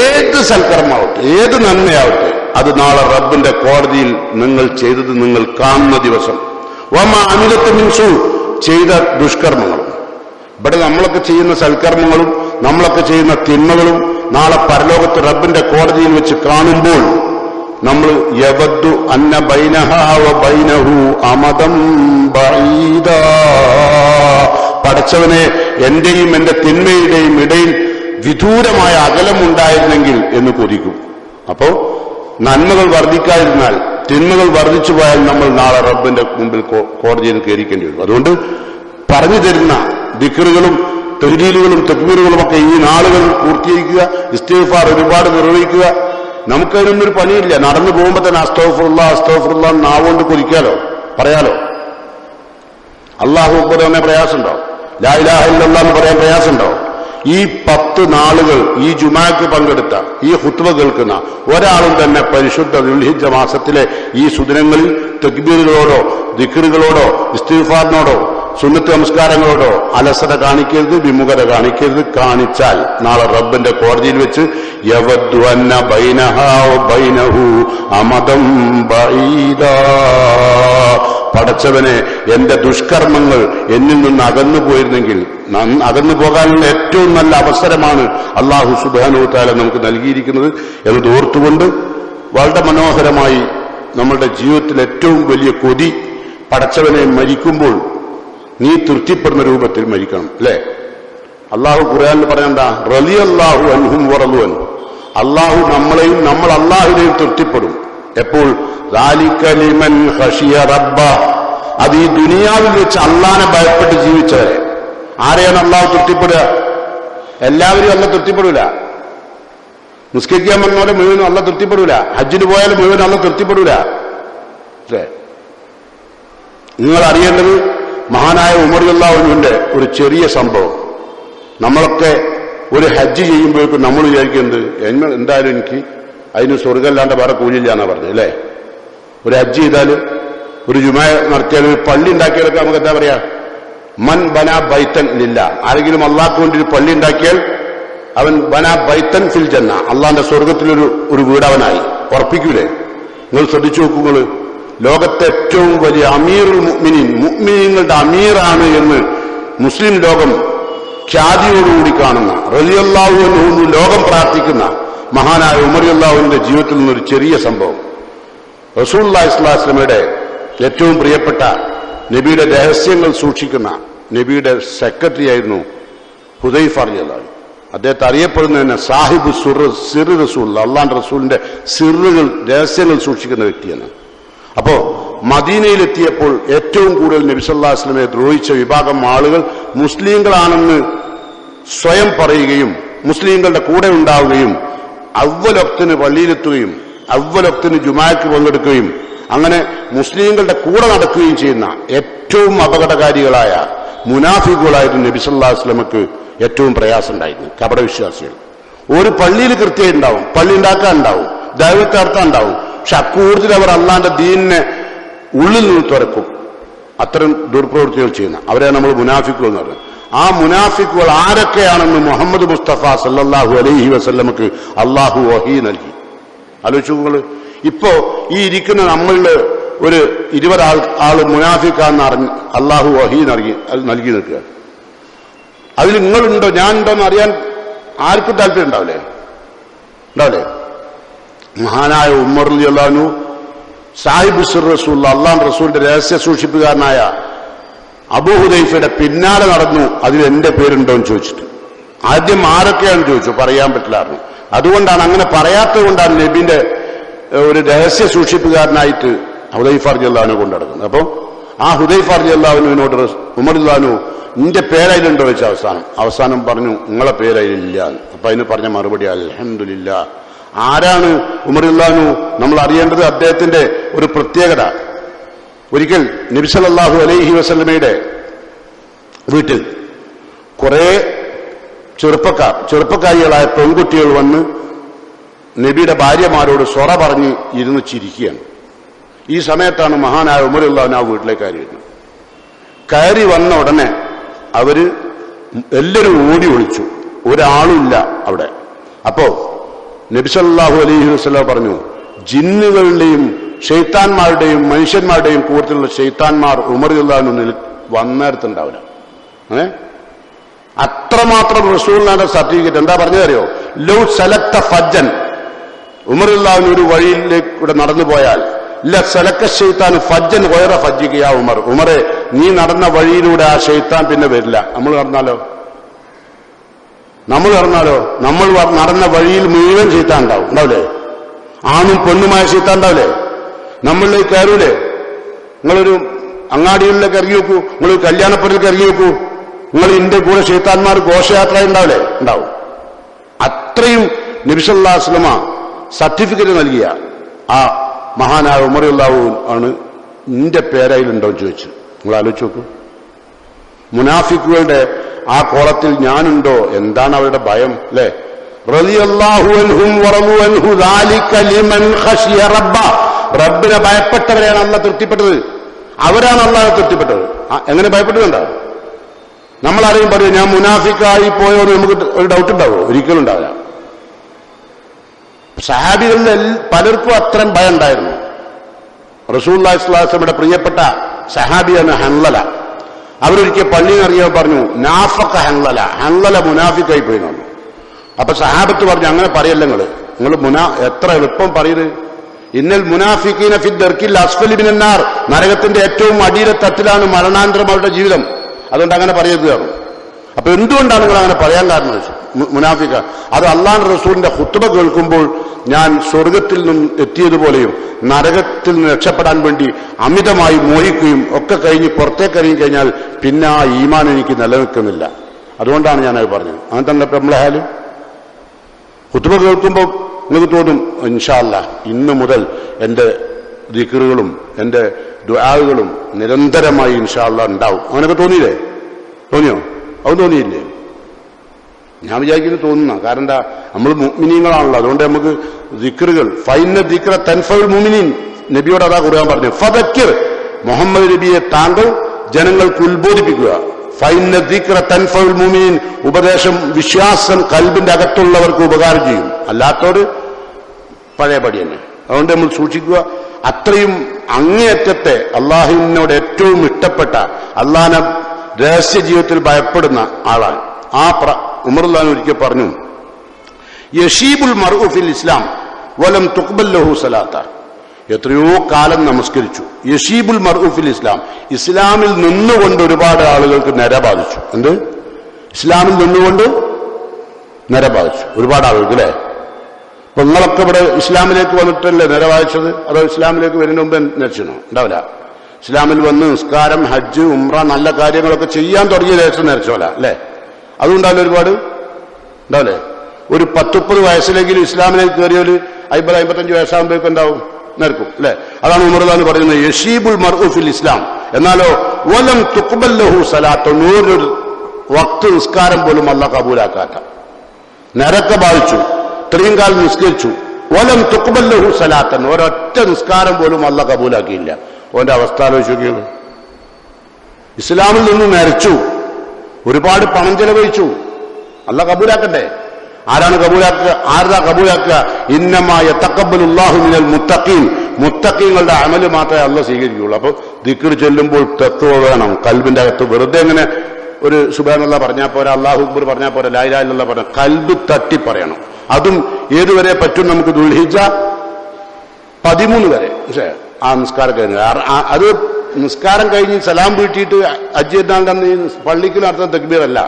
ഏത് സൽക്കർമ്മമാവട്ടെ, ഏത് നന്മയാവട്ടെ, അത് നാളെ റബ്ബിന്റെ കോടതിയിൽ നിങ്ങൾ ചെയ്തത് നിങ്ങൾ കാണുന്ന ദിവസം. വമാ അമിലത് മിൻ സൂ, ചെയ്ത ദുഷ്കർമ്മങ്ങളും. ഇവിടെ നമ്മളൊക്കെ ചെയ്യുന്ന സൽക്കർമ്മങ്ങളും നമ്മളൊക്കെ ചെയ്യുന്ന തിന്മകളും നാളെ പരലോകത്ത് റബ്ബിന്റെ കോടതിയിൽ വെച്ച് കാണുമ്പോൾ നമ്മൾ യവദ്ദു അന്ന ബൈനഹാ വ ബൈനഹു അമദം ബഈദാ, പടച്ചവനെ എന്റെയും എന്റെ തിന്മയുടെയും ഇടയിൽ വിദൂരമായ അകലമുണ്ടായിരുന്നെങ്കിൽ എന്ന് കൊതിക്കും. അപ്പോ നന്മകൾ വർദ്ധിക്കാതിരുന്നാൽ, തിന്മകൾ വർദ്ധിച്ചു പോയാൽ നമ്മൾ നാളെ റബ്ബിന്റെ മുമ്പിൽ കോടതിയിൽ കയറിക്കേണ്ടി വരും. അതുകൊണ്ട് പറഞ്ഞു തരുന്ന ദിക്റുകളും തഹ്ലീലുകളും തക്ബീറുകളും ഒക്കെ ഈ നാളുകൾ പൂർത്തീകരിക്കുക, ഇസ്തിഗ്ഫാർ ഒരുപാട് നിർവഹിക്കുക. നമുക്കതിനൊന്നൊരു പണിയില്ല. നടന്നു പോകുമ്പോൾ തന്നെ അസ്തഗ്ഫിറുല്ലാഹ് അസ്തഗ്ഫിറുല്ലാഹ് നാവുകൊണ്ട് കൊതിക്കാലോ, പറയാലോ. അല്ലാഹു അക്ബർ തന്നെ പ്രയാസമുണ്ടോ? ലാ ഇലാഹ ഇല്ലല്ലാഹ് എന്ന് പറയാൻ പ്രയാസമുണ്ടോ? ഈ 10 നാളുകൾ ഈ ജുമാക്ക് പങ്കെടുത്ത, ഈ ഖുത്ബ കേൾക്കുന്ന ഒരാളും തന്നെ പരിശുദ്ധ ദുൽഹിജ്ജ മാസത്തിലെ ഈ സുദിനങ്ങളിൽ തക്ബീറുകളോടോ ദിക്റുകളോടോ ഇസ്തിഗ്ഫാറിനോടോ സുന്നത്ത് നമസ്കാരങ്ങളോടോ അലസത കാണിക്കരുത്, വിമുഖത കാണിക്കരുത്. കാണിച്ചാൽ നാളെ റബ്ബിന്റെ കോടതിയിൽ വെച്ച് യവദ്ദു അന്ന ബൈനഹാ വ ബൈനഹു അമദം ബഈദാ, പടച്ചവനെ എന്റെ ദുഷ്കർമ്മങ്ങൾ എന്നിൽ നിന്ന് അകന്നു പോയിരുന്നെങ്കിൽ, അകന്നു പോകാനുള്ള ഏറ്റവും നല്ല അവസരമാണ് അല്ലാഹു സുബ്ഹാനഹു വ തആല നമുക്ക് നൽകിയിരിക്കുന്നത് എന്നത് ഓർത്തുകൊണ്ട് വളരെ മനോഹരമായി നമ്മളുടെ ജീവിതത്തിൽ ഏറ്റവും വലിയ കൊതി, പടച്ചവനെ മരിക്കുമ്പോൾ നീ തൃപ്തിപ്പെടുന്ന രൂപത്തിൽ മരിക്കണം, അല്ലേ? അള്ളാഹു ഖുർആനിൽ പറഞ്ഞെന്താ? റളിയല്ലാഹു അൻഹും വറളു അൻഹു, അള്ളാഹു നമ്മളെയും നമ്മൾ അള്ളാഹുവിനെയും തൃപ്തിപ്പെടും. എപ്പോൾ? ദാലിക ലിമൻ ഖശിയ റബ്ബ, അത് ഈ ദുനിയാവിൽ വെച്ച് അള്ളാഹനെ ഭയപ്പെട്ട് ജീവിച്ചവരെ. ആരെയാണ് അള്ളാഹു തൃപ്തിപ്പെടുക? എല്ലാവരും അല്ല തൃപ്തിപ്പെടൂല. നിസ്കരിക്കാൻ വന്നവരെ മുഴുവനും അല്ല തൃപ്തിപ്പെടൂല. ഹജ്ജിന് പോയാലും മുഴുവനും അല്ല തൃപ്തിപ്പെടൂല. നിങ്ങൾ അറിയേണ്ടത് മഹാനായ ഉമർ റളിയല്ലാഹു അൻഹുവിന്റെ ഒരു ചെറിയ സംഭവം. നമ്മളൊക്കെ ഒരു ഹജ്ജ് ചെയ്യുമ്പോഴേക്കും നമ്മൾ വിചാരിക്കുന്നത് എന്തായാലും എനിക്ക് അതിന് സ്വർഗ്ഗമല്ലാണ്ട് വേറെ കൂലിയില്ല എന്നാ പറഞ്ഞത്, അല്ലേ? ഒരു ഹജ്ജ് ചെയ്താൽ, ഒരു ജുമാ നടത്തിയാൽ, ഒരു പള്ളി ഉണ്ടാക്കിയാലൊക്കെ നമുക്ക് എന്താ പറയാ? മൻ ബനാ ബൈത്തൻ ലില്ല, ആരെങ്കിലും അള്ളാഹ്ക്ക് വേണ്ടി ഒരു പള്ളി ഉണ്ടാക്കിയാൽ അവൻ ബനാ ബൈത്തൻ ഫിൽ ജന്ന, അള്ളാന്റെ സ്വർഗത്തിലൊരു വീടവനായി. ഉറപ്പിക്കൂലേ? നിങ്ങൾ ശ്രദ്ധിച്ചു നോക്കുങ്ങൾ. ലോകത്തെ ഏറ്റവും വലിയ അമീറുൽ മുഅ്മിനീൻ, മുഅ്മിനീങ്ങളുടെ അമീറാണ് എന്ന് മുസ്ലിം ലോകം ഖ്യാതിയോടുകൂടി കാണുന്ന, റളിയല്ലാഹു അൻഹു ലോകം പ്രാർത്ഥിക്കുന്ന മഹാനായ ഉമർ റളിയല്ലാഹുവിന്റെ ജീവിതത്തിൽ നിന്നൊരു ചെറിയ സംഭവം. റസൂലുള്ളാഹി സ്വല്ലല്ലാഹു അലൈഹി വസല്ലമയുടെ ഏറ്റവും പ്രിയപ്പെട്ട നബിയുടെ രഹസ്യങ്ങൾ സൂക്ഷിക്കുന്ന നബിയുടെ സെക്രട്ടറി ആയിരുന്നു ഹുദൈഫ റളിയല്ലാഹു അൻഹു. അദ്ദേഹത്തെ അറിയപ്പെടുന്ന തന്നെ സാഹിബ് സിർ റസൂൽ, അള്ളാഹുവിന്റെ റസൂലിന്റെ സിറുകൾ, രഹസ്യങ്ങൾ സൂക്ഷിക്കുന്ന വ്യക്തിയാണ്. അപ്പോ മദീനയിലെത്തിയപ്പോൾ ഏറ്റവും കൂടുതൽ നബി സല്ലല്ലാഹു അലൈഹി വസല്ലമയെ ദ്രോഹിച്ച വിഭാഗം ആളുകൾ മുസ്ലിങ്ങളാണെന്ന് സ്വയം പറയുകയും മുസ്ലിങ്ങളുടെ കൂടെ ഉണ്ടാവുകയും അവ്വലൊക്തിന് പള്ളിയിലെത്തുകയും അവ്വലൊക്തിന് ജുമാക്ക് പങ്കെടുക്കുകയും അങ്ങനെ മുസ്ലിങ്ങളുടെ കൂടെ നടക്കുകയും ചെയ്യുന്ന ഏറ്റവും അപകടകാരികളായ മുനാഫിക്കുകളായിരുന്നു നബി സല്ലല്ലാഹു അലൈഹി വസല്ലമക്ക് ഏറ്റവും പ്രയാസം ഉണ്ടായിരുന്നു. കപടവിശ്വാസികൾ ഒരു പള്ളിയിൽ കൃത്യമായി ഉണ്ടാവും, പള്ളി ഉണ്ടാക്കാൻ ഉണ്ടാവും, ദൈവത്തെ നടത്താൻ ഉണ്ടാവും. പക്ഷെ അക്കൂടുതൽ അവർ അള്ളാന്റെ ദീനിനെ ഉള്ളിൽ നിന്ന് തുറക്കും. അത്തരം ദുർപ്രവൃത്തികൾ ചെയ്യുന്ന അവരെ നമ്മൾ മുനാഫിക്കുകൾ എന്ന് പറയുന്നത്. ആ മുനാഫിക്കുകൾ ആരൊക്കെയാണെന്ന് മുഹമ്മദ് മുസ്തഫ സല്ലല്ലാഹു അലൈഹി വസല്ലമക്ക് അള്ളാഹു വഹീ നൽകി. ആലോചിച്ചുകൾ. ഇപ്പോ ഈ ഇരിക്കുന്ന നമ്മളില് ഒരു 20 ആള് മുനാഫിക്കാന്ന് അറിഞ്ഞ് അള്ളാഹു വഹീ നൽകി നിൽക്കുക. അതിൽ നിങ്ങളുണ്ടോ ഞാനുണ്ടോ എന്ന് അറിയാൻ ആർക്കും താല്പര്യം ഉണ്ടാവില്ലേ? മഹാനായ ഉമർ റളിയല്ലാഹു അൻഹു സാഹിബ് സിർ റസൂൽ, അള്ളാഹുവിന്റെ റസൂലിന്റെ രഹസ്യ സൂക്ഷിപ്പുകാരനായ അബൂ ഹുദൈഫയുടെ പിന്നാലെ നടന്നു. അതിൽ എന്റെ പേരുണ്ടോ എന്ന് ചോദിച്ചിട്ട് ആദ്യം ആരൊക്കെയാണെന്ന് ചോദിച്ചു. പറയാൻ പറ്റില്ലായിരുന്നു. അതുകൊണ്ടാണ്, അങ്ങനെ പറയാത്തത് കൊണ്ടാണ് നബിന്റെ ഒരു രഹസ്യ സൂക്ഷിപ്പുകാരനായിട്ട് ഹുദൈഫ റളിയല്ലാഹു അൻഹു കൊണ്ടു നടക്കുന്നത്. അപ്പോൾ ആ ഹുദൈഫ റളിയല്ലാഹു അൻഹുവിനോട് ഉമർ റളിയല്ലാഹു അൻഹു നിന്റെ പേരയിലുണ്ടോ വെച്ച അവസാനം പറഞ്ഞു നിങ്ങളെ പേരയിലില്ല. അപ്പൊ അതിന് പറഞ്ഞ മറുപടി അൽഹംദുലില്ലാ. ആരാണ് ഉമർ റളിയല്ലാഹു? നമ്മൾ അറിയേണ്ടത് അദ്ദേഹത്തിന്റെ ഒരു പ്രത്യേകത. ഒരിക്കൽ നബി സല്ലല്ലാഹു അലൈഹി വസല്ലമയുടെ വീട്ടിൽ കുറെ ചെറുപ്പക്കാരികളായ പെൺകുട്ടികൾ വന്ന് നബിയുടെ ഭാര്യമാരോട് സൊറ പറഞ്ഞ് ഇരുന്ന് ചിരിക്കുകയാണ്. ഈ സമയത്താണ് മഹാനായ ഉമർ റളിയല്ലാഹു ആ വീട്ടിലേക്ക് കയറി വന്ന ഉടനെ അവര് എല്ലാവരും ഓടി ഒളിച്ചു, ഒരാളുമില്ല അവിടെ. അപ്പോ നബി സല്ലല്ലാഹു അലൈഹി വസല്ലം പറഞ്ഞു, ജിന്നുകളുടെയും ശൈത്താന്മാരുടെയും മനുഷ്യന്മാരുടെയും കൂട്ടത്തിലുള്ള ശൈത്താന്മാർ ഉമർ റളിയല്ലാഹു വന്നേരത്തുണ്ടാവില്ല. അത്രമാത്രം റസൂലുള്ളാഹിയുടെ സർട്ടിഫിക്കറ്റ്. എന്താ പറഞ്ഞതറിയോ? ലൗ സലക്ത ഫജ്ജൻ, ഉമർ റളിയല്ലാഹു ഒരു വഴിയിലേക്കൂടെ നടന്നു പോയാൽ സലക്ക ശൈത്താൻ ഫജ്ജൻ ഗൈറ ഫജ്ജിക യാ ഉമർ, ഉമറെ നീ നടന്ന വഴിയിലൂടെ ആ ശൈത്താൻ പിന്നെ വരില്ല. നമ്മൾ നടന്നാലോ നമ്മൾ നടന്ന വഴിയിൽ മുഴുവൻ ശൈത്താൻ ഉണ്ടാവില്ലേ? ആണും പെണ്ണുമായ ശൈത്താൻ ഉണ്ടാവില്ലേ? നമ്മളിലേക്ക് കയറൂലേ? നിങ്ങളൊരു അങ്ങാടികളിലേക്ക് ഇറങ്ങി നോക്കൂ, നിങ്ങൾ കല്യാണപ്പുരയിലേക്ക് ഇറങ്ങി നോക്കൂ, നിങ്ങൾ ഇതിന്റെ കൂടെ ശൈത്താന്മാർ ഘോഷയാത്ര ഉണ്ടാവില്ലേ? ഉണ്ടാവും. അത്രയും നബി സല്ലല്ലാഹു അലൈഹി വസല്ലമ സർട്ടിഫിക്കറ്റ് നൽകിയ ആ മഹാനായ ഉമർ റളിയല്ലാഹു ആണ് നിന്റെ പേരയിലുണ്ടോ എന്ന് ചോദിച്ചു. നിങ്ങൾ ആലോചിച്ച് നോക്കൂ. മുനാഫിക്കുകളുടെ ആ കോളത്തിൽ ഞാനുണ്ടോ? എന്താണ് അവരുടെ ഭയം അല്ലെ? റളിയല്ലാഹു അൻഹും വറളു അൻഹു ദാലിക ലിമൻ ഖശിയ റബ്ബ. റബ്ബിനെ ഭയപ്പെട്ടവരെയാണ് അല്ലാഹു തൃപ്തിപ്പെട്ടത്. അവരാണ് അല്ലാഹു തൃപ്തിപ്പെട്ടത്. എങ്ങനെ ഭയപ്പെട്ടുന്നുണ്ടോ? നമ്മളാരെയും പറയും ഞാൻ മുനാഫിക്കായി പോയോ എന്ന് നമുക്ക് ഒരു ഡൗട്ട് ഉണ്ടാവോ? ഒരിക്കലും ഉണ്ടാവില്ല. സഹാബികളിൽ പലർക്കും അത്രയും ഭയം ഉണ്ടായിരുന്നു. റസൂലുള്ളാഹി സ്വല്ലല്ലാഹു അലൈഹി വസല്ലമയുടെ പ്രിയപ്പെട്ട സഹാബിയാണ് ഹൻലല. അവരൊരിക്കൽ പള്ളിയിൽ ഇറങ്ങിയോ പറഞ്ഞു നാഫഖ ഹൻലല മുനാഫിക്കായി പോയി പറഞ്ഞു. അപ്പൊ സഹാബത്ത് പറഞ്ഞു അങ്ങനെ പറയല്ല നിങ്ങൾ എത്ര എളുപ്പം പറയരുത്. ഇന്നൽ മുനാഫിഖീന ഫി ദർക്കിൽ അസ്ഫലി മിനൻ നാർ, നരകത്തിന്റെ ഏറ്റവും അടിയിലെ തട്ടിലാണ് മരണാനന്തരം അവരുടെ ജീവിതം. അതുകൊണ്ട് അങ്ങനെ പറയരുത് പറഞ്ഞു. അപ്പൊ എന്തുകൊണ്ടാണ് നിങ്ങൾ അങ്ങനെ പറയാൻ കാരണം? മുനാഫിക്ക അത് അല്ലാഹുവിന്റെ റസൂലിന്റെ ഖുത്ബ കേൾക്കുമ്പോൾ ഞാൻ സ്വർഗത്തിൽ നിന്നും എത്തിയതുപോലെയും നരകത്തിൽ നിന്ന് രക്ഷപ്പെടാൻ വേണ്ടി അമിതമായി മോഹിക്കുകയും ഒക്കെ കഴിഞ്ഞ് പുറത്തേക്ക് ഇറങ്ങി കഴിഞ്ഞാൽ പിന്നെ ആ ഈമാൻ എനിക്ക് നിലനിൽക്കുന്നില്ല. അതുകൊണ്ടാണ് ഞാനത് പറഞ്ഞത്. അങ്ങനെ തന്നെ നമ്മളെ ഹാലും ഖുത്ബ കേൾക്കുമ്പോൾ നിങ്ങൾക്ക് തോന്നും ഇൻഷാ അല്ലാഹ് ഇന്ന് മുതൽ എന്റെ ദിക്റുകളും എന്റെ ദുആകളും നിരന്തരമായി ഇൻഷാ അല്ലാഹ് ഉണ്ടാവും. അങ്ങനെയൊക്കെ തോന്നിയോ? അത് തോന്നിയില്ലേ? ഞാൻ വിചാരിക്കുന്നത് തോന്നുന്ന. കാരണം എന്താ, നമ്മൾ മുഅ്മിനീങ്ങളാണല്ലോ. അതുകൊണ്ട് നമുക്ക് ദിക്റുകൾ ഫൈന ദിക്റ തൻഫഉൽ മുഅ്മിനീൻ, നബിയോട് അതാ ഖുർആൻ പറഞ്ഞു. ഫദക്കിർ, മുഹമ്മദ് നബിയെ താങ്കൾ ജനങ്ങൾക്ക് ഉത്ബോധിപ്പിക്കുക. ഫൈന ദിക്റ തൻഫഉൽ മുഅ്മിനീൻ, ഉപദേശം വിശ്വാസം കൽബിന്റെ അകത്തുള്ളവർക്ക് ഉപകാരം ചെയ്യും, അല്ലാത്തവര് പഴയപടി തന്നെ. അതുകൊണ്ട് നമ്മൾ സൂക്ഷിക്കുക. അത്രയും അങ്ങേയറ്റത്തെ അള്ളാഹുവിനോട് ഏറ്റവും ഇഷ്ടപ്പെട്ട അള്ളാഹനെ രഹസ്യ ജീവിതത്തിൽ ഭയപ്പെടുന്ന ആളാണ്. ആ ഉമർ റളിയല്ലാഹു ഒരിക്കൽ പറഞ്ഞു, യശീബുൽ മർഉ ഫിൽ ഇസ്ലാം വലം തുഖ്ബൽ ലഹു സലാത്ത. എത്രയോ കാലം നമസ്കരിച്ചു. യശീബുൽ മർഉ ഫിൽ ഇസ്ലാം, ഇസ്ലാമിൽ നിന്നുകൊണ്ട് ഒരുപാട് ആളുകൾക്ക് നര ബാധിച്ചു. എന്ത്? ഇസ്ലാമിൽ നിന്നുകൊണ്ട് നര ബാധിച്ചു ഒരുപാട് ആളുകൾക്ക്. അല്ലേ? അപ്പൊ നിങ്ങളൊക്കെ ഇവിടെ ഇസ്ലാമിലേക്ക് വന്നിട്ടല്ലേ നര ബാധിച്ചത്? അതോ ഇസ്ലാമിലേക്ക് വരുന്നതിന് മുമ്പ് നരച്ചണോ? ഉണ്ടാവില്ല. ഇസ്ലാമിൽ വന്ന് നിസ്കാരം, ഹജ്ജ്, ഉംറ, നല്ല കാര്യങ്ങളൊക്കെ ചെയ്യാൻ തുടങ്ങിയ ശേഷം നരച്ചോല അല്ലേ? അതുകൊണ്ടാവില്ല ഒരുപാട് ഉണ്ടാവില്ലേ? ഒരു 10-30 വയസ്സിലെങ്കിലും ഇസ്ലാമിലേക്ക് കയറിയൊരു 50-55 വയസ്സാകുമ്പോഴേക്കും എന്താവും? നരക്കും അല്ലെ? അതാണ് ഉമർ റളിയല്ലാഹു പറയുന്നത്, യശീബുൽ മർഉ ഫിൽ ഇസ്ലാം. എന്നാലോ വലം തുഖ്ബൽ ലഹു സലാത്ത്, ഒരു വക്ത് നിസ്കാരം പോലും അല്ലാഹു കബൂലാക്കാത്ത നരക്ക ബാധിച്ചു. ഇത്രയും കാലം നിസ്കരിച്ചു. വലം തുഖ്ബൽ ലഹു സലാത്തൻ, ഒരൊറ്റ നിസ്കാരം പോലും അല്ലാഹു കബൂലാക്കിയില്ല. ഓന്റെ അവസ്ഥ ആലോചിച്ച് നോക്കിയത്. ഇസ്ലാമിൽ നിന്ന് നരച്ചു, ഒരുപാട് പണം ചെലവഴിച്ചു. അല്ലാഹു കബൂലാക്കണ്ടേ? ആരാണ് കബൂലാക്കുക? ആരാ കബൂലാക്കുക? ഇന്നമാ യതഖബ്ബലുല്ലാഹു മിനൽ മുത്തഖീൻ, മുത്തഖീങ്ങളുടെ അമല് മാത്രമേ അല്ലാഹു സ്വീകരിക്കുകയുള്ളൂ. അപ്പൊ ദിക്ർ ചൊല്ലുമ്പോൾ തഖ്വ വേണം കൽബിന്റെ അകത്ത്. വെറുതെ ഇങ്ങനെ ഒരു സുബ്ഹാനല്ലാഹ് പറഞ്ഞാൽ പോരാ, അല്ലാഹു അക്ബർ പറഞ്ഞാൽ പോരാ, ലാ ഇലാഹ ഇല്ലല്ലാഹ് പറഞ്ഞാൽ കൽബ് തട്ടി പറയണം. അതും ഏതുവരെ പറ്റും? നമുക്ക് ദുൽഹിജ്ജ 13 വരെ ആ നിസ്കാരം കഴിഞ്ഞു. അത് നിസ്കാരം കഴിഞ്ഞ് സലാം വീട്ടിയിട്ട് ഹജ്ജ് ചെയ്താണ്ട് പള്ളിക്ക് നടത്തുന്ന തക്ബീറല്ല.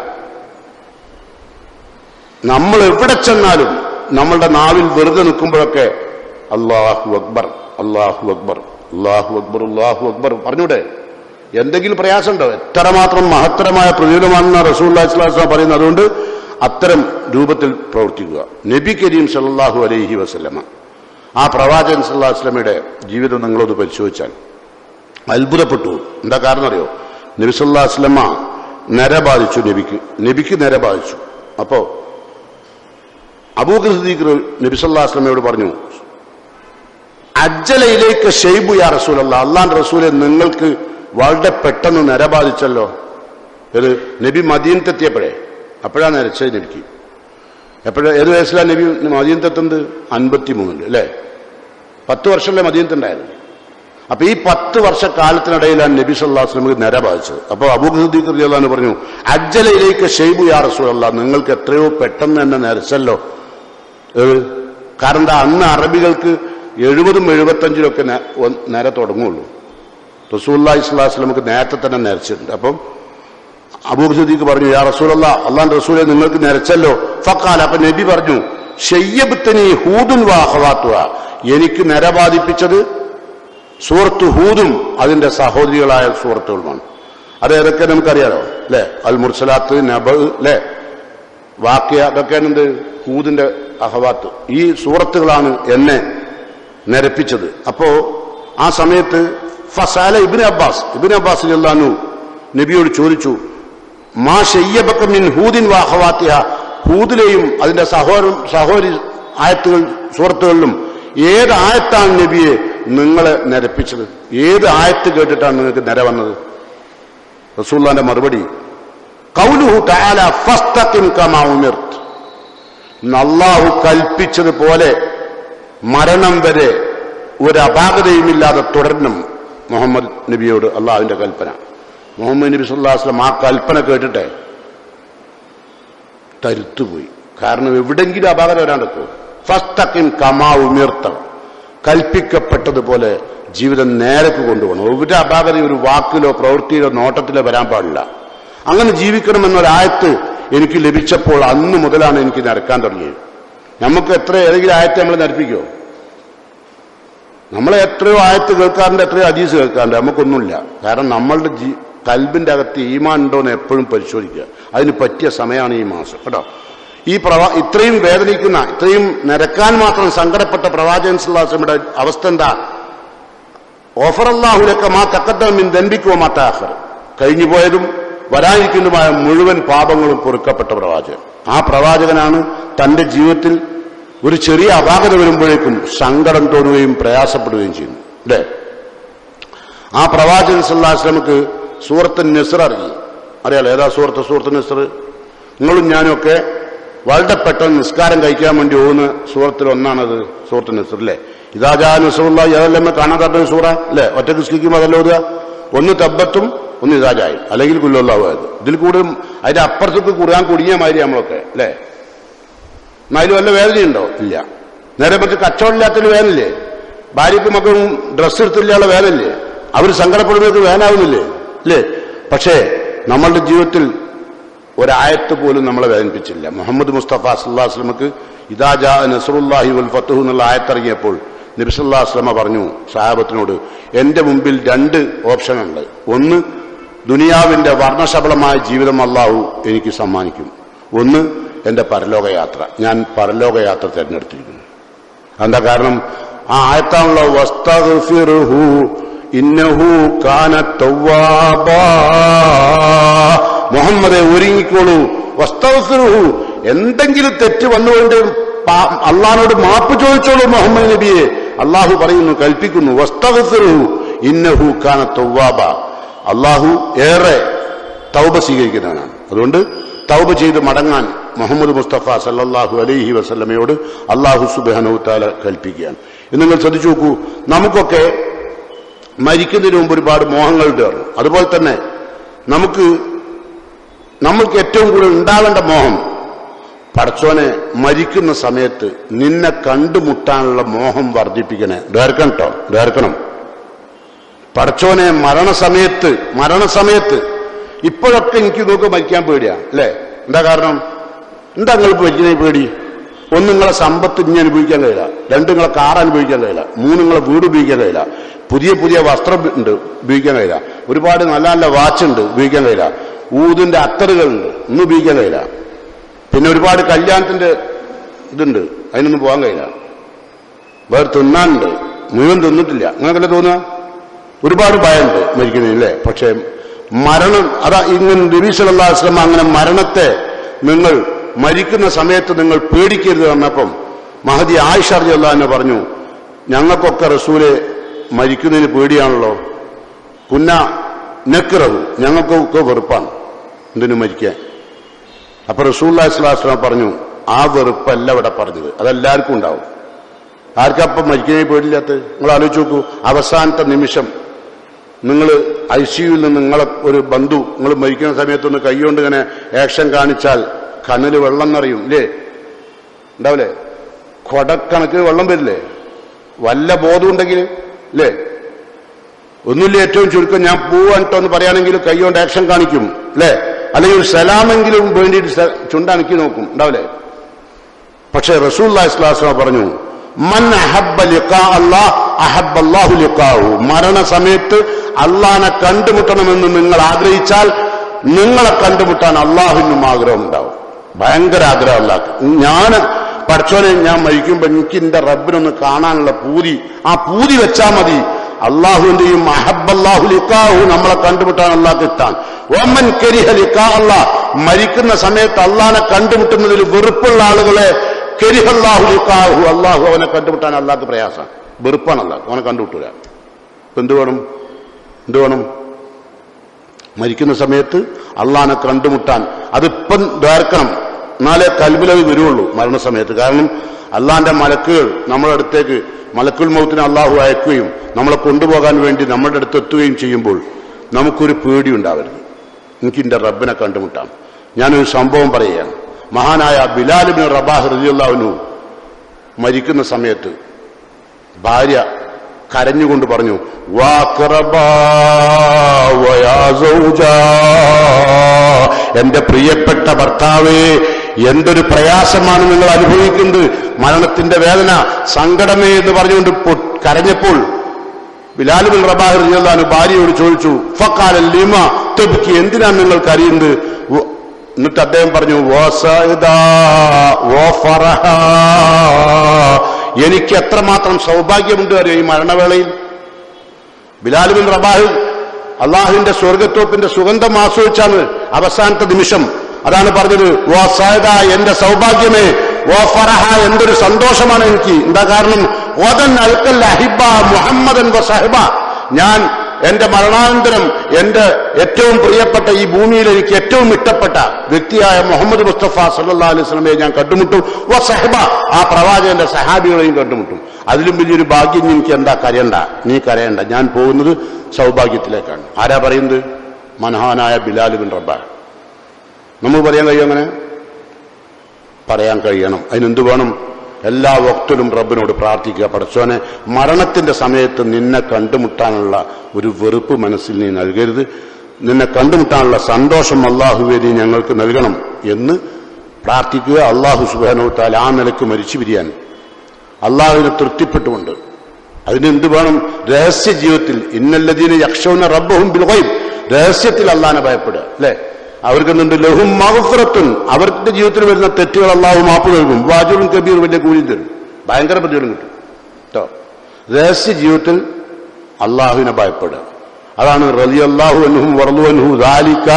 നമ്മൾ എവിടെ ചെന്നാലും നമ്മളുടെ നാവിൽ വെറുതെ നിൽക്കുമ്പോഴൊക്കെ അല്ലാഹു അക്ബർ, അല്ലാഹു അക്ബർ, അല്ലാഹു അക്ബർ, അല്ലാഹു അക്ബർ പറഞ്ഞൂടെ? എന്തെങ്കിലും പ്രയാസമുണ്ടോ? എത്രമാത്രം മഹത്തരമായ പ്രതിഫലമാണെന്ന് റസൂലുള്ളാഹി സ്വല്ലല്ലാഹു അലൈഹി വസല്ലം പറയുന്നത്. അതുകൊണ്ട് അത്തരം രൂപത്തിൽ പ്രവർത്തിക്കുക. നബി കരീം സല്ലല്ലാഹു അലൈഹി വസല്ലമ, ആ പ്രവാചകൻ സല്ലല്ലാഹു അലൈഹി വസല്ലമയുടെ ജീവിതം നിങ്ങളൊന്ന് പരിശോധിച്ചാൽ അത്ഭുതപ്പെട്ടു. എന്താ കാരണം അറിയോ? നബി സല്ലല്ലാഹു അലൈഹി വസല്ലമ നര ബാധിച്ചു. നബിക്ക് നര ബാധിച്ചു. അപ്പോ അബൂബക്കർ സിദ്ദീഖ് നബി സല്ലല്ലാഹു അലൈഹി വസല്ലമയോട് പറഞ്ഞു, അജ്ജലയിലേക്ക് ഷൈബു യാ റസൂലല്ലാഹ്, അള്ളാന്റെ റസൂലെ നിങ്ങൾക്ക് വളരെ പെട്ടെന്ന് നര ബാധിച്ചല്ലോ. ഇത് നബി മദീനത്തെത്തിയപ്പോഴേ, അപ്പോഴാണ് നരച്ചത് നബിക്ക്. ഏത് വയസ്സിലാണ് നബി മദീനത്തെത്തുന്നത്? 53 അല്ലേ? 10 വർഷമല്ലേ മദീനത്തുണ്ടായത്. അപ്പൊ ഈ 10 വർഷക്കാലത്തിനിടയിലാണ് നബി സല്ലല്ലാഹു അലൈഹി വസല്ലമക്ക് നര ബാധിച്ചത്. അപ്പൊ അബൂബക്കർ സിദ്ദീഖ് റളിയല്ലാഹു അൻഹു പറഞ്ഞു, അജ്ജലയിലേക്ക് ഷൈബു യാ റസൂലല്ലാഹ്, നിങ്ങൾക്ക് എത്രയോ പെട്ടെന്ന് തന്നെ നരച്ചല്ലോ. കാരണം എന്താ, അന്ന് അറബികൾക്ക് 70ഉം 75ഉം ഒക്കെ നര തുടങ്ങുള്ളൂ. റസൂലുള്ളാഹി സ്വല്ലല്ലാഹു അലൈഹി വസല്ലമക്ക് നേരത്തെ തന്നെ നരച്ചിട്ടുണ്ട്. അപ്പം അബൂബക്കർ സിദ്ദീഖ് പറഞ്ഞു, യാ റസൂലല്ലാഹ്, അല്ലാഹുവിന്റെ റസൂലെ നിങ്ങൾക്ക് നരച്ചല്ലോ. ഫഖാല, അപ്പൊ നബി പറഞ്ഞു, ശയ്യബ്തനി ഹൂദുൻ വ അഖവാതുഹ, എനിക്ക് നര ബാധിപ്പിച്ചത് സൂറത്ത് ഹൂദും അതിന്റെ സഹോദരികളായ സൂറത്തുകളുമാണ്. അത് ഏതൊക്കെ നമുക്കറിയാലോ അല്ലെ? അൽ മുർസലാത്ത്, നബ അല്ലെ, വാക്യ, അതൊക്കെയാണ് എന്ത് ഹൂദിന്റെ അഹവാത്ത്. ഈ സൂറത്തുകളാണ് എന്നെ നരപ്പിച്ചത്. അപ്പോ ആ സമയത്ത് ഫസാല ഇബ്നു അബ്ബാസ് റളിയല്ലാഹു അൻഹു നബിയോട് ചോദിച്ചു, മാ ശയ്യബക മിൻ ഹൂദിൻ വ അഖവാതിഹ, ഹൂദിലെയും അതിന്റെ സഹോദരി ആയത്തുകൾ സൂറത്തുകളിലും ഏത് ആയത്താണ് നബിയെ നിങ്ങളെ നരപ്പിച്ചത്? ഏത് ആയത്ത് കേട്ടിട്ടാണ് നിങ്ങൾക്ക് നര വന്നത്? റസൂലുള്ളാഹിന്റെ മറുപടി, ഖൗലുഹു തആല ഫസ്തഖിം കമാ ഉമിർത്, അല്ലാഹു കൽപ്പിച്ചതുപോലെ മരണം വരെ ഒരു അപാകതയുമില്ലാതെ തുടരണം മുഹമ്മദ് നബിയോട് അള്ളാഹുവിന്റെ കൽപ്പന. മുഹമ്മദ് നബി സല്ലല്ലാഹു അലൈഹി വസല്ലം ആ കൽപ്പന കേട്ടിട്ടെ തരുത്തുപോയി. കാരണം എവിടെങ്കിലും അപാകത വരാണ്ടോ? ഫസ്തഖിം കമാ ഉമിർത, കൽപ്പിക്കപ്പെട്ടതുപോലെ ജീവിതം നേരക്ക് കൊണ്ടുപോകണം. ഒരു അപാകത ഒരു വാക്കിലോ പ്രവൃത്തിയിലോ നോട്ടത്തിലോ വരാൻ പാടില്ല. അങ്ങനെ ജീവിക്കണമെന്നൊരായത്ത് എനിക്ക് ലഭിച്ചപ്പോൾ അന്ന് മുതലാണ് എനിക്ക് നരക്കാൻ തുടങ്ങിയത്. നമുക്ക് ഏതെങ്കിലും ആയത്തെ നമ്മൾ നരപ്പിക്കോ? നമ്മളെ എത്രയോ ആയത്ത് കേൾക്കാറുണ്ട്, എത്രയോ ഹദീസ് കേൾക്കാറുണ്ട്, നമുക്കൊന്നുമില്ല. കാരണം നമ്മളുടെ കൽബിന്റെ അകത്ത് ഈമാൻ ഉണ്ടോന്ന് എപ്പോഴും പരിശോധിക്കുക. അതിന് പറ്റിയ സമയമാണ് ഈ മാസം കേട്ടോ. ഈ ഇത്രയും വേദനിക്കുന്ന, ഇത്രയും നിരക്കാൻ മാത്രം സങ്കടപ്പെട്ട പ്രവാചകൻ സല്ലല്ലാഹു അലൈഹി വസല്ലമയുടെ അവസ്ഥ എന്താ? ഗഫറല്ലാഹു ലക മാ തഖദ്ദമ മിൻ ദൻബിക വമാ തഅഖർ, കഴിഞ്ഞു പോയതും വരാനിരിക്കുന്നതുമായ മുഴുവൻ പാപങ്ങളും പൊറുക്കപ്പെട്ട പ്രവാചകൻ. ആ പ്രവാചകനാണ് തന്റെ ജീവിതത്തിൽ ഒരു ചെറിയ അപാകത വരുമ്പോഴേക്കും സങ്കടം തോന്നുകയും പ്രയാസപ്പെടുകയും ചെയ്യുന്നു അല്ലേ? ആ പ്രവാചകൻ സല്ലല്ലാഹു അലൈഹി വസല്ലമക്ക് സൂറത്ത് നസ്ർ അറിയാലോ? ഏതാ സൂറത്ത് നസ്ർ? നിങ്ങളും ഞാനും ഒക്കെ വളരെ പെട്ടെന്ന് നിസ്കാരം കഴിക്കാൻ വേണ്ടി പോകുന്ന സൂറത്തിൽ ഒന്നാണത് സൂറത്ത് നസ്ർ അല്ലേ? ഇദാ ജാ നസ്റുല്ലാഹി, അതെല്ലാം കാണാത്ത സൂറ അല്ലേ? ഒറ്റ നിസ്കരിക്കുമ്പോൾ അതല്ല ഓതുക. ഒന്ന് തബ്ബത്തും ഒന്ന് ഇദാ ജായും, അല്ലെങ്കിൽ കുല്ലുവല്ലാഹു അഹദ്. ഇതിൽ കൂടുതലും അതിന്റെ അപ്പുറത്തേക്ക് കുറാൻ കുടുങ്ങിയ മാതിരി നമ്മളൊക്കെ അല്ലേ? അതിൽ വല്ല വേദനയുണ്ടോ? ഇല്ല. നേരെ പറ്റി കച്ചവടമില്ലാത്തൊരു വേദനയില്ലേ? ഭാര്യയ്ക്കും മക്കളും ഡ്രസ്സ് എടുത്തില്ലാനുള്ള വേദനയില്ലേ? അവർ സങ്കടപ്പെടുന്നത് വേദനാവുന്നില്ലേ? അല്ലേ? പക്ഷേ നമ്മളുടെ ജീവിതത്തിൽ ഒരായത്ത് പോലും നമ്മളെ വേദനിപ്പിച്ചില്ല. മുഹമ്മദ് മുസ്തഫ സല്ലല്ലാഹു അലൈഹി വസല്ലമക്ക് ഇദാ ജാ നസ്റുല്ലാഹി വൽ ഫത്ഹു എന്നുള്ള ആയത്തിറങ്ങിയപ്പോൾ നബി സല്ലല്ലാഹു അലൈഹി വസല്ലമ പറഞ്ഞു സഹാബത്തിനോട്, എന്റെ മുമ്പിൽ 2 ഓപ്ഷനുണ്ട്. ഒന്ന്, ദുനിയാവിന്റെ വർണ്ണശബളമായ ജീവിതം അല്ലാഹു എനിക്ക് സമ്മാനിക്കും. ഒന്ന്, എന്റെ പരലോകയാത്ര. ഞാൻ പരലോകയാത്ര തിരഞ്ഞെടുത്തിരിക്കുന്നു. എന്താ കാരണം? ആ ആയത്താണല്ലോ വസ്തഗ്ഫിർഹു ഇന്നഹു കാന തവ്വാബാ, മുഹമ്മദെ ഒരുങ്ങിക്കോളൂ, വസ്തഗ്ഫിർഹു, എന്തെങ്കിലും തെറ്റ് വന്നുകൊണ്ട് അള്ളാഹിനോട് മാപ്പ് ചോദിച്ചോളൂ മുഹമ്മദ് നബിയെ. അള്ളാഹു പറയുന്നു, കൽപ്പിക്കുന്നു, വസ്തഗ്ഫിർഹു ഇന്നഹു കാന തവ്വാബാ, അള്ളാഹു ഏറെ തൗബ സ്വീകരിക്കുന്നവനാണ്. അതുകൊണ്ട് തൗബ ചെയ്ത് മടങ്ങാൻ മുഹമ്മദ് മുസ്തഫ സല്ലല്ലാഹു അലൈഹി വസല്ലമയോട് അള്ളാഹു സുബ്ഹാനഹു തആല കൽപ്പിക്കുകയാണ്. നിങ്ങൾ ശ്രദ്ധിച്ചു നോക്കൂ, നമുക്കൊക്കെ മരിക്കുന്നതിന് മുമ്പ് ഒരുപാട് മോഹങ്ങളുടെ ആണ്. അതുപോലെ തന്നെ നമ്മൾക്ക് ഏറ്റവും കൂടുതൽ ഉണ്ടാവേണ്ട മോഹം, പടച്ചോനെ മരിക്കുന്ന സമയത്ത് നിന്നെ കണ്ടുമുട്ടാനുള്ള മോഹം വർദ്ധിപ്പിക്കണേ. ദ്വാരക്കണം. പടച്ചോനെ മരണസമയത്ത് ഇപ്പോഴൊക്കെ എനിക്ക് നോക്ക് മരിക്കാൻ പേടിയാ അല്ലേ? എന്താ കാരണം? എന്താ നിങ്ങൾക്ക് മരിക്കുന്നതിന് പേടി? ഒന്ന് നിങ്ങളെ സമ്പത്ത് ഇനി അനുഭവിക്കാൻ കഴിയില്ല, രണ്ട് നിങ്ങളെ കാർ അനുഭവിക്കാൻ കഴിയില്ല, മൂന്ന് നിങ്ങളെ വീട് ഉപയോഗിക്കാൻ കഴിയില്ല, പുതിയ പുതിയ വസ്ത്രം ഉണ്ട് ഉപയോഗിക്കാൻ കഴിയില്ല, ഒരുപാട് നല്ല നല്ല വാച്ച് ഉണ്ട് ഉപയോഗിക്കാൻ കഴിയില്ല, ഊതിന്റെ അത്തറുകളുണ്ട് ഒന്നും ഉപയോഗിക്കാൻ കഴിയില്ല, പിന്നെ ഒരുപാട് കല്യാണത്തിന്റെ ഇതുണ്ട് അതിനൊന്നും പോകാൻ കഴിയില്ല, വേറെ തിന്നാനുണ്ട് മുഴുവൻ തിന്നിട്ടില്ല, നിങ്ങൾക്കല്ലേ തോന്നുക? ഒരുപാട് ഭയമുണ്ട് മരിക്കുന്നതില്ലേ. പക്ഷേ മരണം അതാ ഇങ്ങനെ നബി സല്ലല്ലാഹു അലൈഹി വസല്ലം അങ്ങനെ മരണത്തെ നിങ്ങൾ മരിക്കുന്ന സമയത്ത് നിങ്ങൾ പേടിക്കരുത് എന്നപ്പം മഹദി ആയിഷ റളിയല്ലാഹു അൻഹ പറഞ്ഞു, ഞങ്ങൾക്കൊക്കെ റസൂലെ മരിക്കുന്നതിന് പേടിയാണല്ലോ, കുന്ന നക്റഹു, ഞങ്ങൾക്കൊക്കെ വെറുപ്പാണ് എന്തിനു മരിക്കാൻ. അപ്പൊ റസൂലുള്ളാഹി സ്വല്ലല്ലാഹു അലൈഹി വസല്ലം പറഞ്ഞു, ആ വെറുപ്പല്ല ഇവിടെ പറഞ്ഞത്, അതെല്ലാവർക്കും ഉണ്ടാവും. ആർക്കപ്പം മരിക്കുന്നതിന് പേടിയില്ലാത്ത? നിങ്ങൾ ആലോചിച്ച് നോക്കൂ, അവസാനത്തെ നിമിഷം നിങ്ങൾ ICUവിൽ നിന്ന് നിങ്ങളെ ഒരു ബന്ധു നിങ്ങൾ മരിക്കുന്ന സമയത്തൊന്ന് കൈകൊണ്ട് ഇങ്ങനെ ആക്ഷൻ കാണിച്ചാൽ കണ്ണിൽ വെള്ളം നിറയും ഇല്ലേ? ഉണ്ടാവില്ലേ? കൊടക്കണക്കിന് വെള്ളം വരില്ലേ? വല്ല ബോധമുണ്ടെങ്കിൽ ഇല്ലേ? ഒന്നുമില്ല, ഏറ്റവും ചുരുക്കം ഞാൻ പോവാട്ടോ എന്ന് പറയുകയാണെങ്കിൽ കൈകൊണ്ട് ആക്ഷൻ കാണിക്കും അല്ലേ? അല്ലെങ്കിൽ ഒരു സലാമെങ്കിലും വേണ്ടിയിട്ട് ചുണ്ടനക്കി നോക്കും, ഉണ്ടാവില്ലേ? പക്ഷേ റസൂലുള്ളാഹി സ്വല്ലല്ലാഹു അലൈഹി വസല്ലം പറഞ്ഞു, മൻ അഹബ്ബ ലിഖാ അല്ലാഹ് അഹബ്ബ അല്ലാഹു ലിഖാഹു, മരണസമയത്ത് അള്ളാഹിനെ കണ്ടുമുട്ടണമെന്ന് നിങ്ങൾ ആഗ്രഹിച്ചാൽ നിങ്ങളെ കണ്ടുമുട്ടാൻ അള്ളാഹുവിനും ആഗ്രഹം ഉണ്ടാവും. ഭയങ്കര ആഗ്രഹം അല്ലാഹ്. ഞാൻ പഠിച്ചോനെ ഞാൻ മരിക്കുമ്പോ എനിക്ക് എന്റെ റബ്ബിനൊന്ന് കാണാനുള്ള പൂതി, ആ പൂതി വെച്ചാൽ മതി. അള്ളാഹുവിന്റെയും അഹബ്ബല്ലാഹു ലിഖാഹു, നമ്മളെ കണ്ടുമുട്ടാൻ അള്ളാഹ് ഇഷ്ടാൻ. വമൻ കരിഹ ലിഖാ അല്ലാഹ്, മരിക്കുന്ന സമയത്ത് അള്ളാഹിനെ കണ്ടുമുട്ടുന്നതിൽ വെറുപ്പുള്ള ആളുകളെ കരിഹല്ലാഹു ലിഖാഹു, അള്ളാഹു അവനെ കണ്ടുമുട്ടാൻ അള്ളാഹ്ക്ക് പ്രയാസം, വെറുപ്പാണ് അള്ളാഹ്, അവനെ കണ്ടുമുട്ടൂല. എന്ത് വേണം? മരിക്കുന്ന സമയത്ത് അള്ളാഹിനെ കണ്ടുമുട്ടാൻ അതിപ്പം ദ്വാർക്കണം, എന്നാലേ കൽബിലത് വരുള്ളൂ മരണസമയത്ത്. കാരണം അള്ളാഹിന്റെ മലക്കുകൾ നമ്മുടെ അടുത്തേക്ക് മലക്കുൽ മൗത്തിനെ അള്ളാഹു അയക്കുകയും നമ്മളെ കൊണ്ടുപോകാൻ വേണ്ടി നമ്മുടെ അടുത്ത് എത്തുകയും ചെയ്യുമ്പോൾ നമുക്കൊരു പേടി ഉണ്ടാവരുത്. എനിക്ക് എന്റെ റബ്ബിനെ കണ്ടുമുട്ടാം. ഞാനൊരു സംഭവം പറയുകയാണ്. മഹാനായ ബിലാൽ ഇബ്നു റബാഹ് റളിയല്ലാഹു അൻഹു മരിക്കുന്ന സമയത്ത് ഭാര്യ കരഞ്ഞുകൊണ്ട് പറഞ്ഞു, വാ ഖറബാ വയാ സൗജാ, എന്റെ പ്രിയപ്പെട്ട ഭർത്താവേ, എന്തൊരു പ്രയാസമാണ് നിങ്ങൾ അനുഭവിക്കുന്നത്, മരണത്തിന്റെ വേദന, സങ്കടമേ എന്ന് പറഞ്ഞുകൊണ്ട് കരഞ്ഞപ്പോൾ ബിലാൽ ഇബ്നു റബാഹ് റളിയല്ലാഹു അൻഹു ഭാര്യയോട് ചോദിച്ചു, ഫഖാല ലിമ തബ്കി, എന്തിനാണ് നിങ്ങൾ കരയുന്നത്? എന്നിട്ട് അദ്ദേഹം പറഞ്ഞു, എനിക്ക് എത്രമാത്രം സൗഭാഗ്യമുണ്ട് അറിയോ ഈ മരണവേളയിൽ. ബിലാൽ ഇബ്നു റബാഹ് അള്ളാഹുവിന്റെ സ്വർഗത്തോപ്പിന്റെ സുഗന്ധം ആസ്വദിച്ചാണ് അവസാനത്തെ നിമിഷം. അതാണ് പറഞ്ഞത്, എന്റെ സൗഭാഗ്യമേ, എന്തൊരു സന്തോഷമാണ് എനിക്ക്. എന്താ കാരണം? മുഹമ്മദൻ വസഹബ, ഞാൻ എന്റെ മരണാനന്തരം എന്റെ ഏറ്റവും പ്രിയപ്പെട്ട ഈ ഭൂമിയിൽ എനിക്ക് ഏറ്റവും ഇഷ്ടപ്പെട്ട വ്യക്തിയായ മുഹമ്മദ് മുസ്തഫ സല്ലല്ലാഹു അലൈഹി വസല്ലമയെ ഞാൻ കണ്ടുമുട്ടും. വസഹബ, ആ പ്രവാചകന്റെ സഹാബികളെയും കണ്ടുമുട്ടും. അതിലും വലിയൊരു ഭാഗ്യം എനിക്ക് എന്താ? നീ കരയണ്ട, ഞാൻ പോകുന്നത് സൗഭാഗ്യത്തിലേക്കാണ്. ആരാ പറയുന്നത്? മഹാനായ ബിലാൽ ഇബ്നു റബാഹ്. നമ്മൾ പറയാൻ കഴിയും? അങ്ങനെ പറയാൻ കഴിയണം. അതിനെന്ത് വേണം? എല്ലാ വക്തിലും റബ്ബിനോട് പ്രാർത്ഥിക്കുക, പടച്ചോനെ മരണത്തിന്റെ സമയത്ത് നിന്നെ കണ്ടുമുട്ടാനുള്ള ഒരു വെറുപ്പ് മനസ്സിൽ നീ നൽകരുത്, നിന്നെ കണ്ടുമുട്ടാനുള്ള സന്തോഷം അല്ലാഹുവേ നീ ഞങ്ങൾക്ക് നൽകണം എന്ന് പ്രാർത്ഥിക്കുക. അല്ലാഹു സുബ്ഹാനഹു വ തആല ആ നിലക്ക് മരിച്ചു പിരിയാൻ അല്ലാഹുവിനെ തൃപ്തിപ്പെട്ടുകൊണ്ട് അതിനെന്ത് വേണം? രഹസ്യ ജീവിതത്തിൽ ഇന്നല്ലദീന യഖ്ശൗന റബ്ബഹും ബിൽ ഗൈബ്, രഹസ്യത്തിൽ അല്ലാഹുവിനെ ഭയപ്പെടുക അല്ലേ? അവർക്കെന്തുണ്ട്? ലഹും മഗ്ഫിറത്തുൻ, അവരുടെ ജീവിതത്തിൽ വരുന്ന തെറ്റുകൾ അല്ലാഹു മാപ്പ് നൽകും. വാജുറുൻ കബീർ, വലിയ കൂലി തരും, ഭയങ്കര പ്രതിഫലം കിട്ടും കേട്ടോ. രഹസ്യ ജീവിതത്തിൽ അല്ലാഹുവിനെ ഭയപ്പെടുക, അതാണ് റളിയല്ലാഹു അൻഹും വറളു അൻഹു ദാലിക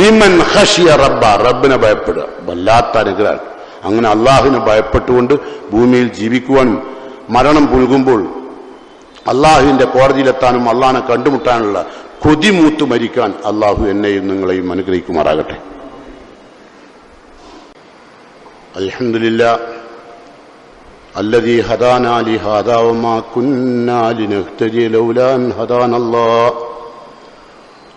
ലിമൻ ഖശിയ റബ്ബ, റബ്ബിനെ ഭയപ്പെടുക വല്ലാത്ത അനുഗ്രഹം. അങ്ങനെ അല്ലാഹുവിനെ ഭയപ്പെട്ടുകൊണ്ട് ഭൂമിയിൽ ജീവിക്കുവാനും മരണം പുൽകുമ്പോൾ അല്ലാഹുവിന്റെ കോടതിയിലെത്താനും അല്ലാഹുവിനെ കണ്ടുമുട്ടാനുള്ള കൊതിമൂത്ത് മരിക്കാൻ അല്ലാഹു എന്നെയും നിങ്ങളെയും അനുഗ്രഹിക്കുമാറാകട്ടെ. അൽഹംദുലില്ലാഹ് അല്ലദീ ഹദാനാ ലിഹാദാ വമാ കുന്നാ ലിനഹ്തദിയ ലൗലാ അൻ ഹദാനല്ലാഹ്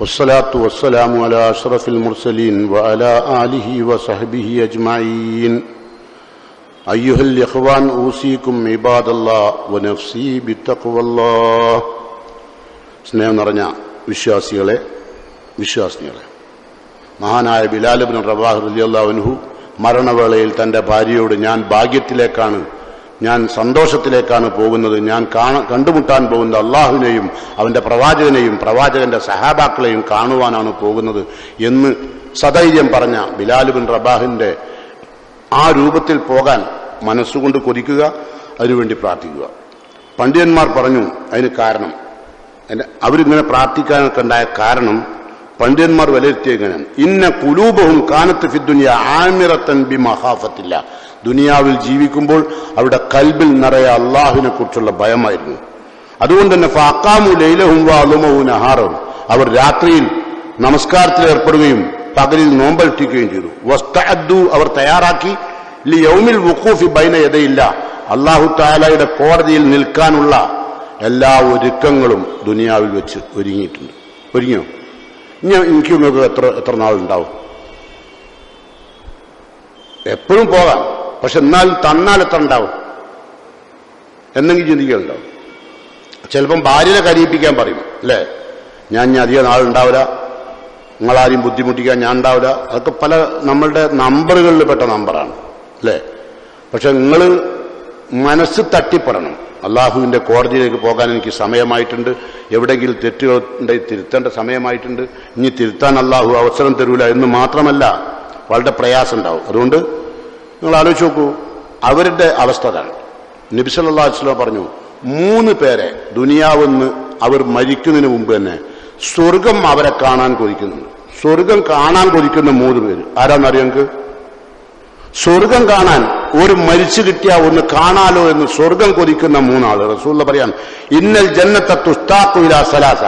വസ്സലാത്തു വസ്സലാമു അലാ അഷ്റഫിൽ മുർസലീൻ വഅലാ ആലിഹി വസഹ്ബിഹി അജ്മഈൻ. അയ്യുഹൽ ഇഖ്വാൻ ഊസീകും ഇബാദല്ലാഹ് വനഫ്സീ ബിത്തഖ്വല്ലാഹ്. സ്നേഹം നിറഞ്ഞ വിശ്വാസികളെ, മഹാനായ ബിലാൽ ഇബ്നു റബാഹ് റളിയല്ലാഹു അൻഹു മരണവേളയിൽ തൻ്റെ ഭാര്യയോട് ഞാൻ ഭാഗ്യത്തിലേക്കാണ്, ഞാൻ സന്തോഷത്തിലേക്കാണ് പോകുന്നത്, ഞാൻ കണ്ടുമുട്ടാൻ പോകുന്നത് അള്ളാഹുവിനെയും അവൻ്റെ പ്രവാചകനെയും പ്രവാചകന്റെ സഹാബാക്കളെയും കാണുവാനാണ് പോകുന്നത് എന്ന് സധൈര്യം പറഞ്ഞ ബിലാൽ ബിൻ റബാഹിന്റെ ആ രൂപത്തിൽ പോകാൻ മനസ്സുകൊണ്ട് കൊതിക്കുക, അതിനുവേണ്ടി പ്രാർത്ഥിക്കുക. പണ്ഡിതന്മാർ പറഞ്ഞു അതിന് കാരണം, അവരിങ്ങനെ പ്രാർത്ഥിക്കാനൊക്കെ ഉണ്ടായ കാരണം പണ്ഡിതന്മാർ വിലയിരുത്തിയെങ്ങനെയാണ്, ഇന്ന കുലൂബഹും കാനത്ത് ഫിദ്ദുനിയ ആമിറത്തൻ ബിമഖാഫത്തില്ല. ദുനിയാവിൽ ജീവിക്കുമ്പോൾ അവരുടെ കൽബിൽ നിറയെ അള്ളാഹുവിനെ കുറിച്ചുള്ള ഭയമായിരുന്നു. അതുകൊണ്ട് തന്നെ ഫഅഖാമു ലൈലഹും വഅളുമഹു നഹാറഹും, അവർ രാത്രിയിൽ നമസ്കാരത്തിൽ ഏർപ്പെടുകയും പകലിൽ നോമ്പനുഷ്ഠിക്കുകയും ചെയ്തു. വസ്തഅദ്ദു, അവർ തയ്യാറാക്കി ലിയൗമിൽ വുഖൂഫി ബൈന യദയില്ല, അല്ലാഹു തആലയുടെ കോടതിയിൽ നിൽക്കാനുള്ള എല്ലാ ഒരുക്കങ്ങളും ദുനിയാവിൽ വെച്ച് ഒരുങ്ങിയിട്ടുണ്ട്. ഒരുങ്ങിയോ? ഇനി എനിക്ക് നിങ്ങൾക്ക് എത്ര നാളുണ്ടാവും? എപ്പോഴും പോകാം, പക്ഷെ തന്നാൽ എത്ര ഉണ്ടാവും എന്നെങ്കിലും ചിന്തിക്കുന്നുണ്ടാവും. ചിലപ്പം ഭാര്യനെ കരയിപ്പിക്കാൻ പറയും അല്ലേ, ഞാൻ ഇനി അധികം നാളുണ്ടാവില്ല, നിങ്ങളാരും ബുദ്ധിമുട്ടിക്കാൻ ഞാൻ ഉണ്ടാവില്ല. അതൊക്കെ പല നമ്മളുടെ നമ്പറുകളിൽ പെട്ട നമ്പറാണ് അല്ലേ. പക്ഷെ നിങ്ങൾ മനസ്സ് തട്ടിപ്പെടണം, അള്ളാഹുവിന്റെ കോടതിയിലേക്ക് പോകാൻ എനിക്ക് സമയമായിട്ടുണ്ട്, എവിടെയെങ്കിലും തെറ്റുകൾ ഉണ്ടെങ്കിൽ തിരുത്തേണ്ട സമയമായിട്ടുണ്ട്, ഇനി തിരുത്താൻ അള്ളാഹു അവസരം തരൂല എന്ന് മാത്രമല്ല വളരെ പ്രയാസം ഉണ്ടാവും. അതുകൊണ്ട് നിങ്ങൾ ആലോചിച്ച് നോക്കൂ, അവരുടെ അവസ്ഥ അതാണ്. നബി സല്ലല്ലാഹു അലൈഹി വസല്ലം പറഞ്ഞു, 3 പേരെ ദുനിയാവെന്ന് അവർ മരിക്കുന്നതിന് മുമ്പ് തന്നെ സ്വർഗം അവരെ കാണാൻ കൊതിക്കുന്നുണ്ട്. സ്വർഗം കാണാൻ കൊതിക്കുന്ന 3 പേര് ആരാന്നറിയാം നിങ്ങൾക്ക്? സ്വർഗം കാണാൻ ഒരു മരിച്ചു കിട്ടിയ ഒന്ന് കാണാലോ എന്ന് സ്വർഗം കൊതിക്കുന്ന 3 ആള്. റസൂലുള്ളാഹി പറയാൻ, ഇന്നൽ ജന്നത തുസ്താഖു ഇലാ സലാസ,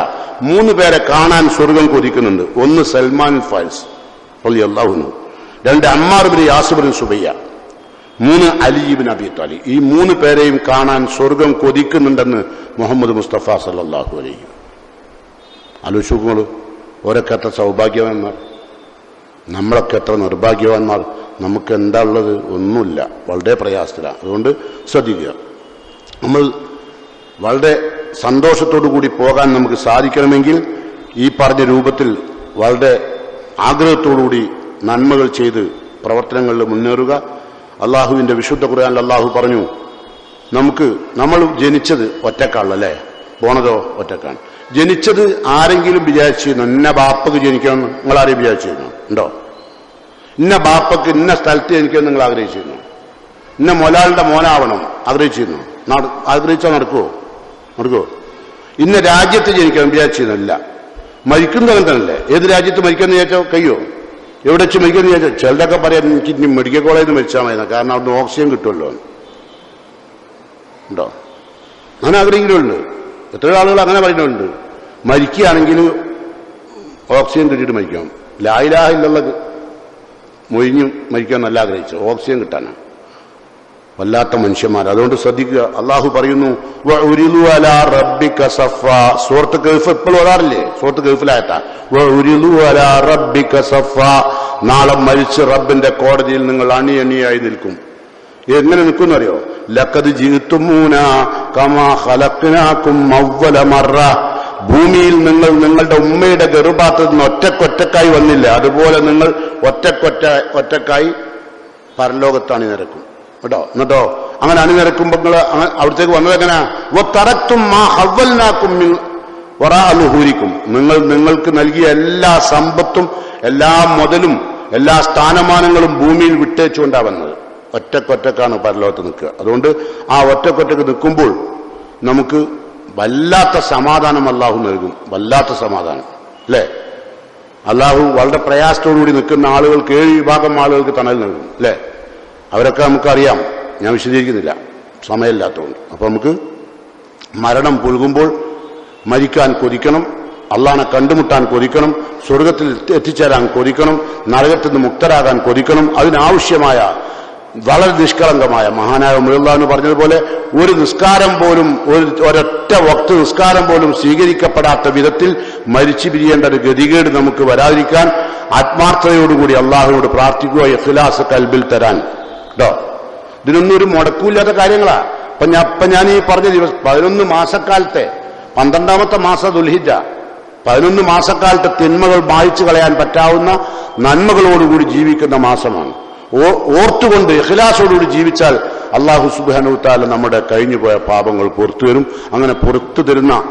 3 പേരെ കാണാൻ സ്വർഗം കൊതിക്കുന്നുണ്ട്. ഒന്ന് സൽമാൻ ഫാരിസ് റളിയല്ലാഹു അൻഹു, 2 Ammar bin Yasir bin Sumayya, 3 Ali ibn Abi Talib. ഈ 3 പേരെയും കാണാൻ സ്വർഗം കൊതിക്കുന്നുണ്ടെന്ന് മുഹമ്മദ് മുസ്തഫ സല്ലല്ലാഹു അലൈഹി വസല്ലം. ആലോചിച്ച് നോക്കുമ്പോൾ ഓരൊക്കെ എത്ര സൗഭാഗ്യവാന്മാർ, നമ്മളൊക്കെ എത്ര നിർഭാഗ്യവാന്മാർ. നമുക്ക് എന്താ ഉള്ളത്? ഒന്നുമില്ല, വളരെ പ്രയാസത്തിലാണ്. അതുകൊണ്ട് ശ്രദ്ധിക്കുക, നമ്മൾ വളരെ സന്തോഷത്തോടു കൂടി പോകാൻ നമുക്ക് സാധിക്കണമെങ്കിൽ ഈ പറഞ്ഞ രൂപത്തിൽ വളരെ ആഗ്രഹത്തോടുകൂടി നന്മകൾ ചെയ്ത് പ്രവർത്തനങ്ങളിൽ മുന്നേറുക. അള്ളാഹുവിന്റെ വിശുദ്ധ ഖുർആനിൽ അള്ളാഹു പറഞ്ഞു, നമ്മൾ ജനിച്ചത് ഒറ്റക്കാണല്ലേ, പോണതോ ഒറ്റക്കാണ്. ജനിച്ചത് ആരെങ്കിലും വിചാരിച്ചിരുന്നു ഇന്ന ബാപ്പക്ക് ജനിക്കണം? നിങ്ങൾ ആരെയും വിചാരിച്ചിരുന്നു ഉണ്ടോ? ഇന്ന ബാപ്പക്ക് ഇന്ന സ്ഥലത്ത് ജനിക്കണം നിങ്ങൾ ആഗ്രഹിച്ചിരുന്നു? ഇന്ന മൊലാളുടെ മോനാവണം ആഗ്രഹിച്ചിരുന്നു? ആഗ്രഹിച്ചാൽ നടക്കുമോ? ഇന്ന രാജ്യത്ത് ജനിക്കണം വിചാരിച്ചിരുന്നില്ല. മരിക്കുന്നവൻ തന്നല്ലേ, ഏത് രാജ്യത്ത് മരിക്കാന്ന് വിചാരിച്ചാൽ കഴിയോ? എവിടെ വെച്ച് മരിക്കാന്ന് വിചാരിച്ചാൽ ചിലരൊക്കെ പറയാൻ എനിക്ക് ഇനി മെഡിക്കൽ കോളേജിൽ നിന്ന് മരിച്ചാൽ മതി, കാരണം അവിടുന്ന് ഓക്സിജൻ കിട്ടുമല്ലോ. ഉണ്ടോ? അങ്ങനെ ആഗ്രഹിക്കുന്നുണ്ട്. എത്രയോ ആളുകൾ അങ്ങനെ പറയുന്നുണ്ട്. മരിക്കുകയാണെങ്കിൽ ഓക്സിജൻ കിട്ടിയിട്ട് മരിക്കണം. ലാ ഇലാഹ ഇല്ലല്ലാഹ് മൊഴിഞ്ഞും മരിക്കാൻ നല്ല ആഗ്രഹിച്ചു, ഓക്സിജൻ കിട്ടാനാണ്. വല്ലാത്ത മനുഷ്യന്മാർ. അതുകൊണ്ട് ശ്രദ്ധിക്കുക. അള്ളാഹു പറയുന്നു, സൂറത്ത് കഹ്ഫ് എപ്പോഴും ഓടാറില്ലേ? സൂറത്ത് കഹ്ഫിലായത്താ നാളെ മരിച്ച് റബ്ബിന്റെ കോടതിയിൽ നിങ്ങൾ അണിയണിയായി നിൽക്കും. എങ്ങനെ നിൽക്കുന്നറിയോ? ലഖദ് ജിഅ്തുമൂനാ കമാ ഖലഖ്നാകും അവ്വല മറ, ഭൂമിയിൽ നിങ്ങൾ നിങ്ങളുടെ ഉമ്മയുടെ ഗർഭപാത്രത്തിൽ നിന്ന് ഒറ്റക്കൊറ്റക്കായി വന്നില്ല, അതുപോലെ നിങ്ങൾ ഒറ്റക്കായി പരലോകത്ത് അണിനിരക്കും കേട്ടോ. എന്നിട്ടോ അങ്ങനെ അണിനിരക്കുമ്പോൾ നിങ്ങൾ അവിടത്തേക്ക് വന്നതെങ്ങനെയാ? തറക്തും മാ ഹവ്വൽനാകും വറാഅലുഹൂരിക്കും, നിങ്ങൾക്ക് നൽകിയ എല്ലാ സമ്പത്തും എല്ലാ മുതലും എല്ലാ സ്ഥാനമാനങ്ങളും ഭൂമിയിൽ വിട്ടേച്ചുകൊണ്ടാ വന്നത്. ഒറ്റക്കൊറ്റക്കാണ് പരലോകത്ത് നിൽക്കുക. അതുകൊണ്ട് ആ ഒറ്റക്കൊറ്റക്ക് നിൽക്കുമ്പോൾ നമുക്ക് വല്ലാത്ത സമാധാനം അള്ളാഹു നൽകും. വല്ലാത്ത സമാധാനം അല്ലേ? അള്ളാഹു വളരെ പ്രയാസത്തോടുകൂടി നിൽക്കുന്ന ആളുകൾക്ക് 7 വിഭാഗം ആളുകൾക്ക് തണൽ നൽകും അല്ലേ? അവരൊക്കെ നമുക്കറിയാം, ഞാൻ വിശദീകരിക്കുന്നില്ല സമയമില്ലാത്തതുകൊണ്ട്. അപ്പൊ നമുക്ക് മരണം പുൽകുമ്പോൾ മരിക്കാൻ കൊതിക്കണം, അള്ളാഹനെ കണ്ടുമുട്ടാൻ കൊതിക്കണം, സ്വർഗത്തിൽ എത്തിച്ചേരാൻ കൊതിക്കണം, നരകത്തിൽ നിന്ന് മുക്തരാകാൻ കൊതിക്കണം. അതിനാവശ്യമായ വളരെ നിഷ്കളങ്കമായ മഹാനായ മുഅല്ലാഹു പറഞ്ഞതുപോലെ ഒരു നിസ്കാരം പോലും ഒരൊറ്റ വക്ത് നിസ്കാരം പോലും സ്വീകരിക്കപ്പെടാത്ത വിധത്തിൽ മരിച്ചു പിരിയേണ്ട ഒരു ഗതികേട് നമുക്ക് വരാതിരിക്കാൻ ആത്മാർത്ഥതയോടുകൂടി അള്ളാഹുവോട് പ്രാർത്ഥിക്കുക, ഇഖ്ലാസ് കൽബിൽ തരാൻ കേട്ടോ. ഇതിനൊന്നും ഒരു മുടക്കൂല്ലാത്ത കാര്യങ്ങളാ. അപ്പൊ ഞാൻ ഈ പറഞ്ഞ ദിവസം 11 മാസക്കാലത്തെ 12ാമത്തെ മാസം ദുൽഹിജ്ജ, 11 മാസക്കാലത്തെ തിന്മകൾ മായ്ച്ചു കളയാൻ പറ്റാവുന്ന നന്മകളോടുകൂടി ജീവിക്കുന്ന മാസമാണ്. ഓർത്തുകൊണ്ട് ഇഖ്ലാസോടുകൂടി ജീവിച്ചാൽ അല്ലാഹു സുബ്ഹാനഹു തആല നമ്മുടെ കഴിഞ്ഞുപോയ പാപങ്ങൾ പുറത്തു തരും. അങ്ങനെ പുറത്തു തരുന്ന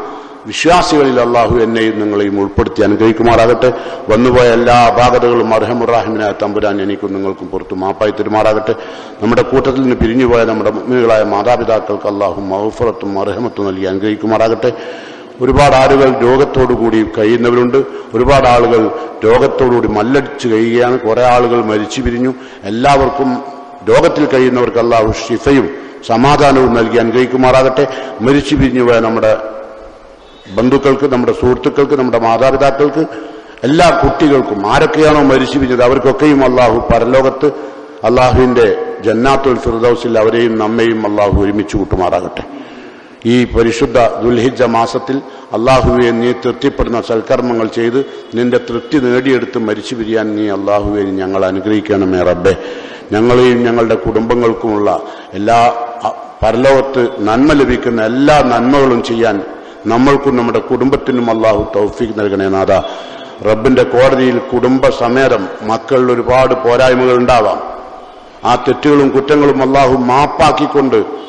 വിശ്വാസികളിൽ അല്ലാഹു എന്നെയും നിങ്ങളെയും ഉൾപ്പെടുത്തി അനുഗ്രഹിക്കുമാറാകട്ടെ. വന്നുപോയ എല്ലാ അപാകതകളും അർഹമുറാഹിമിനായ തമ്പുരാൻ എനിക്കും നിങ്ങൾക്കും പുറത്തു മാപ്പായി തരുമാറാകട്ടെ. നമ്മുടെ കൂട്ടത്തിൽ നിന്ന് പിരിഞ്ഞുപോയ നമ്മുടെ മുഅ്മിനുകളായ മാതാപിതാക്കൾക്ക് അല്ലാഹു മഗ്ഫിറത്തും അർഹമത്തും നൽകി അനുഗ്രഹിക്കുമാറാകട്ടെ. ഒരുപാട് ആളുകൾ രോഗത്തോടുകൂടി കഴിയുന്നവരുണ്ട്. ഒരുപാട് ആളുകൾ രോഗത്തോടുകൂടി മല്ലടിച്ച് കഴിയുകയാണ്. കുറെ ആളുകൾ മരിച്ചു പിരിഞ്ഞു. എല്ലാവർക്കും രോഗത്തിൽ കഴിയുന്നവർക്ക് അല്ലാഹു ശിഫയും സമാധാനവും നൽകി അനുഗ്രഹിക്കുമാറാകട്ടെ. മരിച്ചു പിരിഞ്ഞുപോയ നമ്മുടെ ബന്ധുക്കൾക്ക്, നമ്മുടെ സുഹൃത്തുക്കൾക്ക്, നമ്മുടെ മാതാപിതാക്കൾക്ക്, എല്ലാ കുട്ടികൾക്കും ആരൊക്കെയാണോ മരിച്ചു പിരിഞ്ഞത് അവർക്കൊക്കെയും അല്ലാഹു പരലോകത്ത് അല്ലാഹുവിന്റെ ജന്നാത്തുൽ ഫിർദൗസിൽ അവരെയും നമ്മെയും അല്ലാഹു ഒരുമിച്ച് കൂട്ടുമാറാകട്ടെ. ഈ പരിശുദ്ധ ദുൽഹിജ്ജ മാസത്തിൽ അല്ലാഹുവെ നീ തൃപ്തിപ്പെടുന്ന സൽക്കർമ്മങ്ങൾ ചെയ്ത് നിന്റെ തൃപ്തി നേടിയെടുത്ത് മരിച്ചു പിരിയാൻ നീ അല്ലാഹുവെ ഞങ്ങൾ അനുഗ്രഹിക്കണമേ റബ്ബേ. ഞങ്ങളെയും ഞങ്ങളുടെ കുടുംബങ്ങൾക്കുമുള്ള എല്ലാ പരലോകത്ത് നന്മ ലഭിക്കുന്ന എല്ലാ നന്മകളും ചെയ്യാൻ നമ്മൾക്കും നമ്മുടെ കുടുംബത്തിനും അല്ലാഹു തൗഫീഖ് നൽകണേ നാഥ. റബ്ബിന്റെ കോടതിയിൽ കുടുംബസമേതം മക്കളിൽ ഒരുപാട് പോരായ്മകൾ ഉണ്ടാവാം. ആ തെറ്റുകളും കുറ്റങ്ങളും അല്ലാഹു മാപ്പാക്കിക്കൊണ്ട്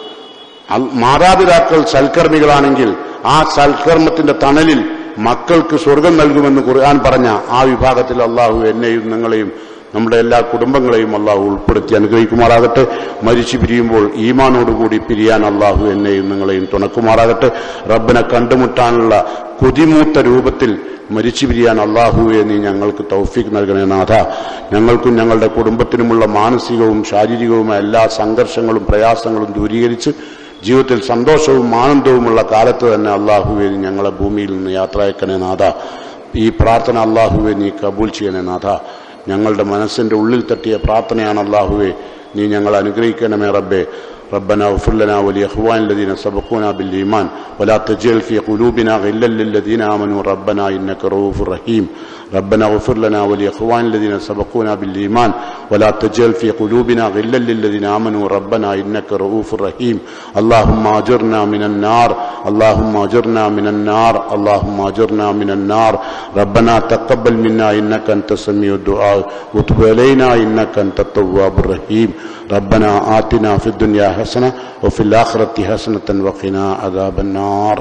മാതാപിതാക്കൾ സൽക്കർമ്മികളാണെങ്കിൽ ആ സൽക്കർമ്മത്തിന്റെ തണലിൽ മക്കൾക്ക് സ്വർഗം നൽകുമെന്ന് ഖുർആൻ പറഞ്ഞ ആ വിഭാഗത്തിൽ അല്ലാഹു എന്നെയും നിങ്ങളെയും നമ്മുടെ എല്ലാ കുടുംബങ്ങളെയും അല്ലാഹു ഉൾപ്പെടുത്തി അനുഗ്രഹിക്കുമാറാകട്ടെ. മരിച്ചു പിരിയുമ്പോൾ ഈമാനോടുകൂടി പിരിയാൻ അല്ലാഹു എന്നെയും നിങ്ങളെയും തുണക്കുമാറാകട്ടെ. റബ്ബിനെ കണ്ടുമുട്ടാനുള്ള കൊതിമൂത്ത രൂപത്തിൽ മരിച്ചു പിരിയാൻ അല്ലാഹുവെ നീ ഞങ്ങൾക്ക് തൗഫീഖ് നൽകണേ നാഥ. ഞങ്ങൾക്കും ഞങ്ങളുടെ കുടുംബത്തിനുമുള്ള മാനസികവും ശാരീരികവുമായ എല്ലാ സംഘർഷങ്ങളും പ്രയാസങ്ങളും ദൂരീകരിച്ച് ജീവിതത്തിൽ സന്തോഷവും ആനന്ദവുമുള്ള കാലത്ത് തന്നെ അല്ലാഹുവെ ഞങ്ങളെ ഭൂമിയിൽ നിന്ന് യാത്രയക്കണേ നാഥ. ഈ പ്രാർത്ഥന അല്ലാഹുവെ നീ കബൂൽ ചെയ്യണേ നാഥ. ഞങ്ങളുടെ മനസ്സിന്റെ ഉള്ളിൽ തട്ടിയ പ്രാർത്ഥനയാണ് അല്ലാഹുവെ, നീ ഞങ്ങളെ അനുഗ്രഹിക്കണമേ റബ്ബേ. ربنا اغفر لنا ولإخواننا الذين سبقونا بالإيمان ولا تجعل في قلوبنا غلا للذين آمنوا ربنا إنك رؤوف رحيم. ربنا اغفر لنا ولإخواننا الذين سبقونا بالإيمان ولا تجعل في قلوبنا غلا للذين آمنوا ربنا إنك رؤوف رحيم. اللهم أجرنا من النار، اللهم أجرنا من النار، اللهم أجرنا من النار. ربنا تقبل منا إنك أنت السميع الدعاء وتب علينا إنك أنت التواب الرحيم. ربنا آتنا في الدنيا حسنة وفي الآخرة حسنة وقنا عذاب النار.